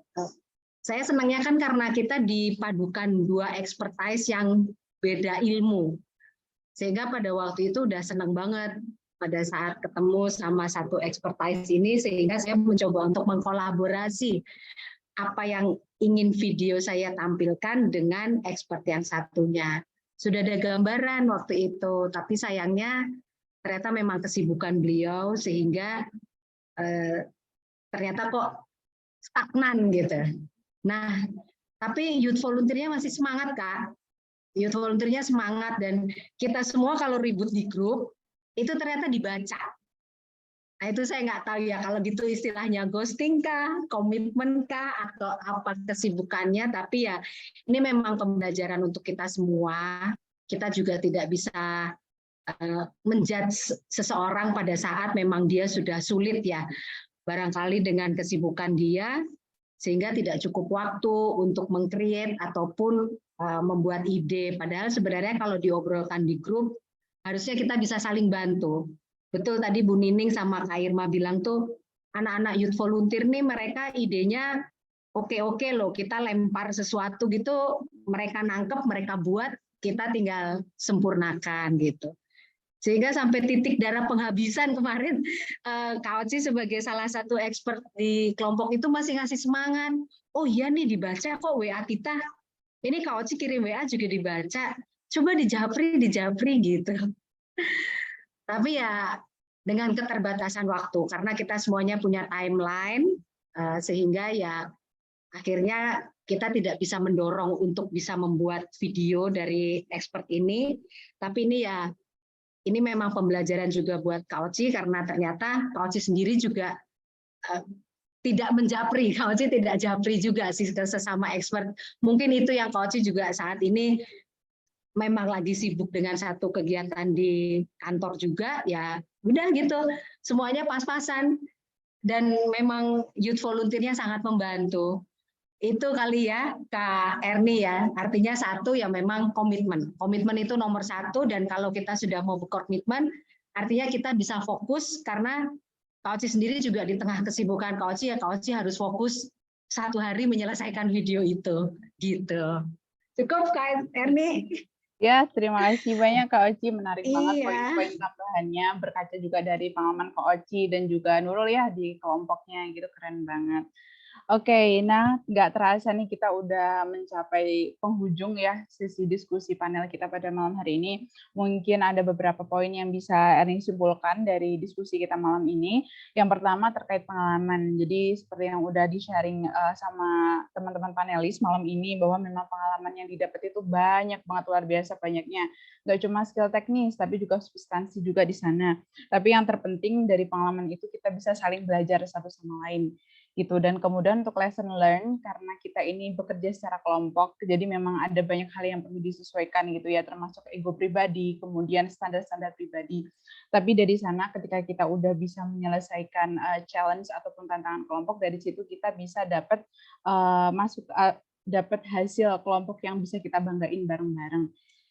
saya senangnya kan karena kita dipadukan dua expertise yang beda ilmu, sehingga pada waktu itu udah senang banget pada saat ketemu sama satu expertise ini, sehingga saya mencoba untuk mengkolaborasi apa yang ingin video saya tampilkan dengan expert yang satunya. Sudah ada gambaran waktu itu, tapi sayangnya ternyata memang kesibukan beliau sehingga ternyata kok stagnan gitu. Nah, tapi youth volunteer-nya masih semangat Kak. Youth volunteer-nya semangat, dan kita semua kalau ribut di grup itu ternyata dibaca. Nah itu saya nggak tahu ya kalau gitu istilahnya ghosting kah, komitmen kah, atau apa kesibukannya. Tapi ya ini memang pembelajaran untuk kita semua. Kita juga tidak bisa menjudge seseorang pada saat memang dia sudah sulit ya. Barangkali dengan kesibukan dia, sehingga tidak cukup waktu untuk meng-create ataupun membuat ide. Padahal sebenarnya kalau diobrolkan di grup, harusnya kita bisa saling bantu. Betul tadi Bu Nining sama Kak Irma bilang tuh, anak-anak youth volunteer nih mereka idenya oke-oke loh, kita lempar sesuatu gitu, mereka nangkep, mereka buat, kita tinggal sempurnakan gitu. Sehingga sampai titik darah penghabisan kemarin, Kak Oci sebagai salah satu expert di kelompok itu masih ngasih semangat. Oh iya nih dibaca kok WA kita. Ini Kak Oci kirim WA juga dibaca. Coba dijapri gitu. Tapi ya dengan keterbatasan waktu, karena kita semuanya punya timeline, sehingga ya akhirnya kita tidak bisa mendorong untuk bisa membuat video dari expert ini. Tapi ini ya, ini memang pembelajaran juga buat Kak Oci, karena ternyata Kak Oci sendiri juga tidak menjapri, Kak Oci tidak japri juga sih sesama expert. Mungkin itu yang Kak Oci juga saat ini memang lagi sibuk dengan satu kegiatan di kantor juga, ya udah gitu, semuanya pas-pasan. Dan memang youth volunteer-nya sangat membantu. Itu kali ya Kak Erni ya, artinya satu ya memang komitmen. Komitmen itu nomor satu, dan kalau kita sudah mau berkomitmen, artinya kita bisa fokus, karena Kak Oci sendiri juga di tengah kesibukan Kak Oci, ya Kak Oci harus fokus 1 hari menyelesaikan video itu. Gitu. Cukup Kak Erni? Ya, terima kasih banyak Kak Oci, menarik banget Iya. poin-poin tambahannya, berkaca juga dari pengalaman Kak Oci dan juga Nurul ya di kelompoknya gitu, keren banget. Oke, nah nggak terasa nih kita udah mencapai penghujung ya sesi diskusi panel kita pada malam hari ini. Mungkin ada beberapa poin yang bisa Erni simpulkan dari diskusi kita malam ini. Yang pertama terkait pengalaman. Jadi seperti yang udah di-sharing sama teman-teman panelis malam ini, bahwa memang pengalaman yang didapat itu banyak banget, luar biasa banyaknya. Nggak cuma skill teknis, tapi juga substansi juga di sana. Tapi yang terpenting dari pengalaman itu kita bisa saling belajar satu sama lain. Gitu. Dan kemudian untuk lesson learn, karena kita ini bekerja secara kelompok, jadi memang ada banyak hal yang perlu disesuaikan gitu ya, termasuk ego pribadi, kemudian standar-standar pribadi. Tapi dari sana ketika kita udah bisa menyelesaikan challenge ataupun tantangan kelompok, dari situ kita bisa dapat dapat hasil kelompok yang bisa kita banggain bareng-bareng.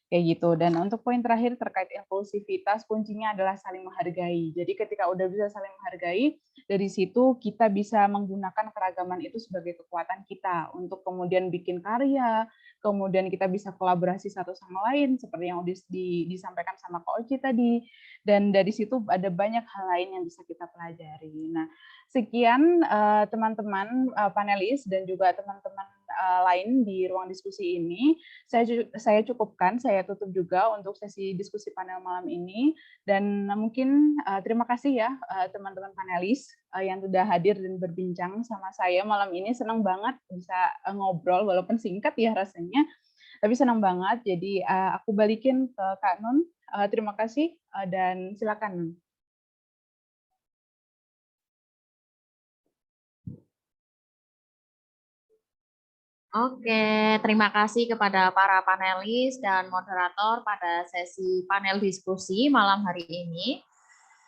Kayak gitu. Dan untuk poin terakhir terkait inklusivitas, kuncinya adalah saling menghargai. Jadi ketika udah bisa saling menghargai, dari situ kita bisa menggunakan keragaman itu sebagai kekuatan kita untuk kemudian bikin karya, kemudian kita bisa kolaborasi satu sama lain, seperti yang udah disampaikan sama Kak Oci tadi. Dan dari situ ada banyak hal lain yang bisa kita pelajari. Nah, sekian teman-teman panelis dan juga teman-teman lain di ruang diskusi ini. Saya cukupkan, saya tutup juga untuk sesi diskusi panel malam ini. Dan mungkin terima kasih ya teman-teman panelis yang sudah hadir dan berbincang sama saya malam ini. Senang banget bisa ngobrol, walaupun singkat ya rasanya, tapi senang banget. Jadi aku balikin ke Kak Nun. Terima kasih dan silakan. Oke, terima kasih kepada para panelis dan moderator pada sesi panel diskusi malam hari ini.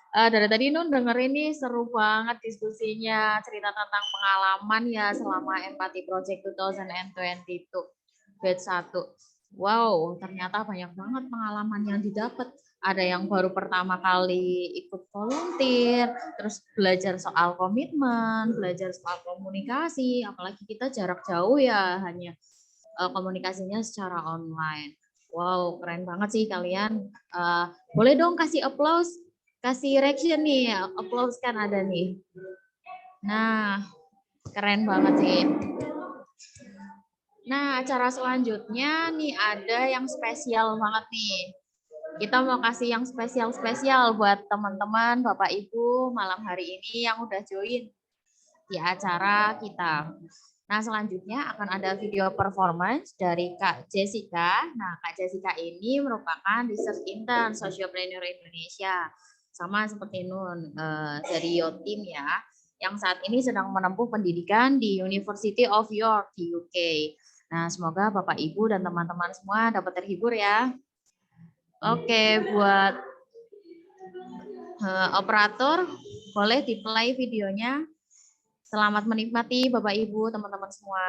Dari tadi Nun denger ini seru banget diskusinya, cerita tentang pengalaman ya selama Empathy Project 2022 batch 1. Wow, ternyata banyak banget pengalaman yang didapat. Ada yang baru pertama kali ikut volunteer, terus belajar soal komitmen, belajar soal komunikasi, apalagi kita jarak jauh ya, hanya komunikasinya secara online. Wow, keren banget sih kalian. Boleh dong kasih applause, kasih reaction nih, applause kan ada nih. Nah, keren banget sih. Nah, acara selanjutnya nih ada yang spesial banget nih. Kita mau kasih yang spesial-spesial buat teman-teman, Bapak Ibu malam hari ini yang udah join di acara kita. Nah, selanjutnya akan ada video performance dari Kak Jessica. Nah, Kak Jessica ini merupakan research intern Sociopreneur Indonesia. Sama seperti Nun dari your team ya, yang saat ini sedang menempuh pendidikan di University of York di UK. Nah, semoga Bapak Ibu dan teman-teman semua dapat terhibur ya. Oke, buat operator boleh di-play videonya. Selamat menikmati Bapak Ibu, teman-teman semua.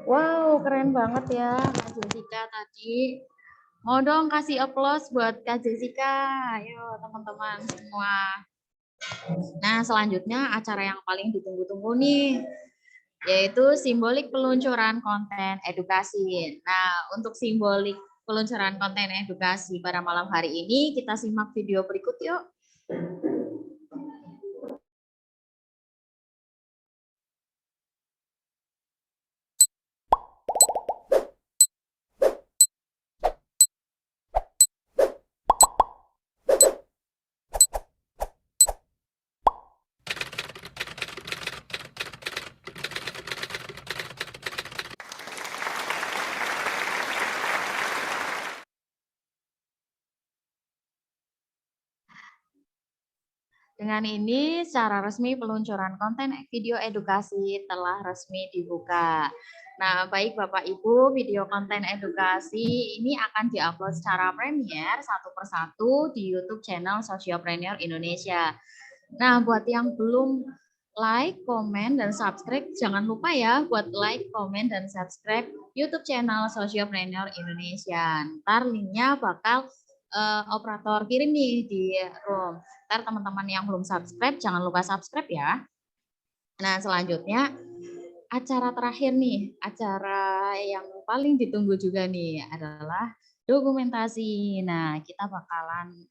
Wow, keren banget ya Kak Jessica tadi. Mau dong kasih applause buat Kak Jessica. Ayo teman-teman semua. Nah, selanjutnya acara yang paling ditunggu-tunggu nih, yaitu simbolik peluncuran konten edukasi. Nah, untuk simbolik peluncuran konten edukasi pada malam hari ini, kita simak video berikut yuk. Dengan ini, secara resmi peluncuran konten video edukasi telah resmi dibuka. Nah, baik Bapak Ibu, video konten edukasi ini akan diupload secara premier satu persatu di YouTube channel Sociopreneur Indonesia. Nah, buat yang belum like, komen, dan subscribe, jangan lupa ya buat like, komen, dan subscribe YouTube channel Sociopreneur Indonesia. Ntar linknya bakal operator kirim nih di room. Ntar teman-teman yang belum subscribe, jangan lupa subscribe ya. Nah, selanjutnya acara terakhir nih, acara yang paling ditunggu juga nih adalah dokumentasi. Nah, kita bakalan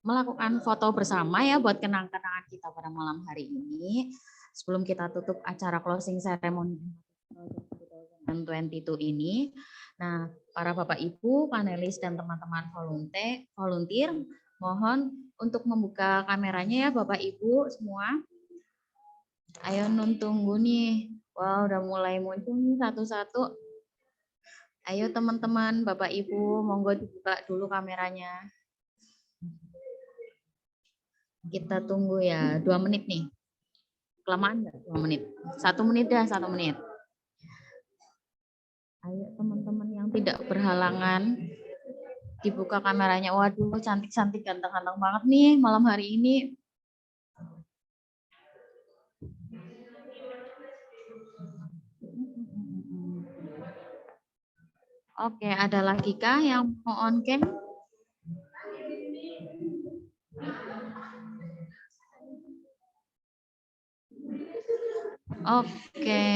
melakukan foto bersama ya buat kenang-kenangan kita pada malam hari ini. Sebelum kita tutup acara closing ceremony 2022 ini. Nah, para Bapak Ibu, panelis dan teman-teman volunteer, mohon untuk membuka kameranya ya Bapak Ibu semua. Ayo Nun tunggu nih. Wah, udah mulai muncul nih satu-satu. Ayo teman-teman, Bapak Ibu, monggo dibuka dulu kameranya. Kita tunggu ya, 2 menit nih. Kelamaan nggak 2 menit? 1 menit dah, 1 menit. Ayo teman-teman yang tidak berhalangan, dibuka kameranya. Waduh, cantik-cantik, ganteng-ganteng banget nih malam hari ini. Oke, ada lagi kah yang mau on cam? Oke,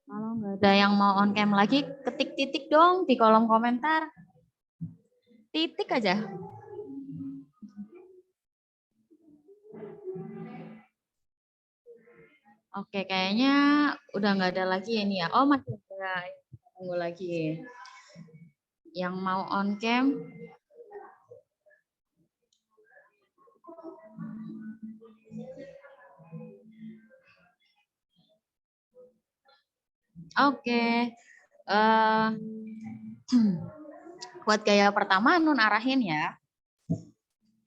kalau nggak ada yang mau on cam lagi, ketik titik dong di kolom komentar. Titik aja. Oke, kayaknya udah nggak ada lagi ini ya. Oh, masih ada. Tunggu lagi. Yang mau on cam. Oke. Buat gaya pertama Nun arahin ya.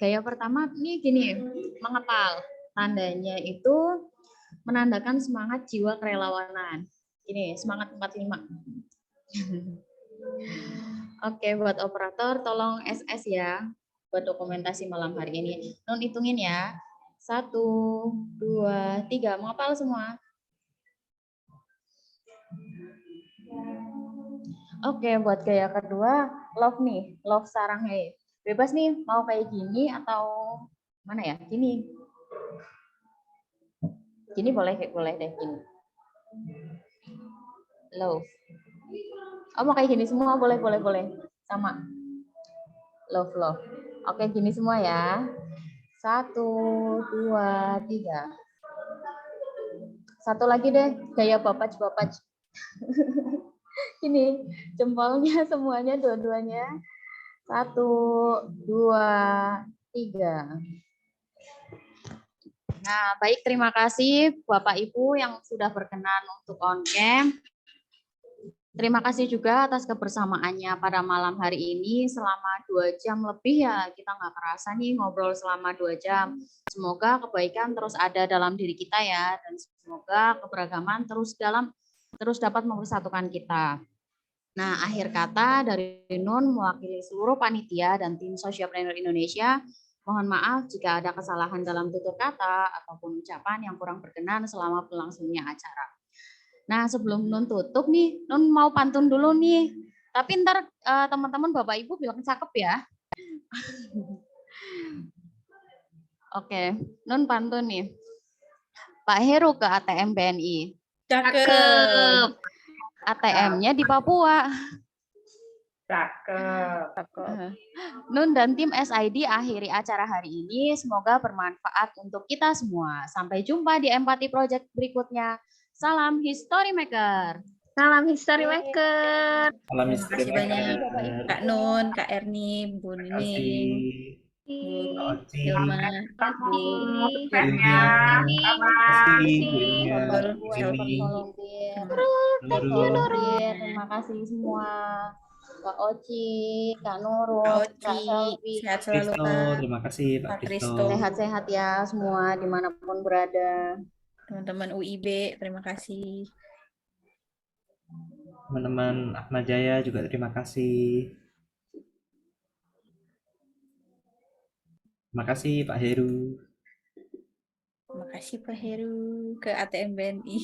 Gaya pertama nih gini, mengepal. Tandanya itu menandakan semangat jiwa kerelawanan. Ini semangat 45. Oke, buat operator tolong SS ya buat dokumentasi malam hari ini. Nun hitungin ya. 1, 2, 3. Mengepal semua. Oke, buat gaya kedua, love nih, love sarang hey. Bebas nih, mau kayak gini atau mana ya? Gini. Gini boleh deh gini. Love. Oh, mau kayak gini semua boleh. Sama. Love. Oke, gini semua ya. 1, 2, 3. Satu lagi deh, gaya bapaj. Ini jempolnya semuanya dua-duanya. 1, 2, 3. Nah, baik, terima kasih Bapak Ibu yang sudah berkenan untuk on cam. Terima kasih juga atas kebersamaannya pada malam hari ini selama 2 jam lebih ya. Kita nggak kerasa nih ngobrol selama 2 jam. Semoga kebaikan terus ada dalam diri kita ya. Dan semoga keberagaman terus dapat mempersatukan kita. Nah, akhir kata dari Nun mewakili seluruh panitia dan tim Sociopreneur Indonesia, mohon maaf jika ada kesalahan dalam tutur kata ataupun ucapan yang kurang berkenan selama berlangsungnya acara. Nah, sebelum Nun tutup nih, Nun mau pantun dulu nih. Tapi ntar teman-teman Bapak Ibu bilang cakep ya. Oke, Nun pantun nih. Pak Heru ke ATM BNI. Cakep. ATM-nya di Papua. Cakep. Nun dan tim SID akhiri acara hari ini. Semoga bermanfaat untuk kita semua. Sampai jumpa di Empati Project berikutnya. Salam History Maker. Salam History Maker. Terima kasih banyak Kak Nun, Kak Erni, Bu Nining, Bu Hilma, Bu Terima kasih semua. Kak Oci, Kak Nurul, Kak Selvi. Sehat selalu Kak. Terima kasih Pak Kristo. Sehat-sehat ya semua dimanapun berada. Teman-teman UIB, terima kasih. Teman-teman Atma Jaya juga terima kasih. Terima kasih Pak Heru. Terima kasih Pak Heru ke ATM BNI.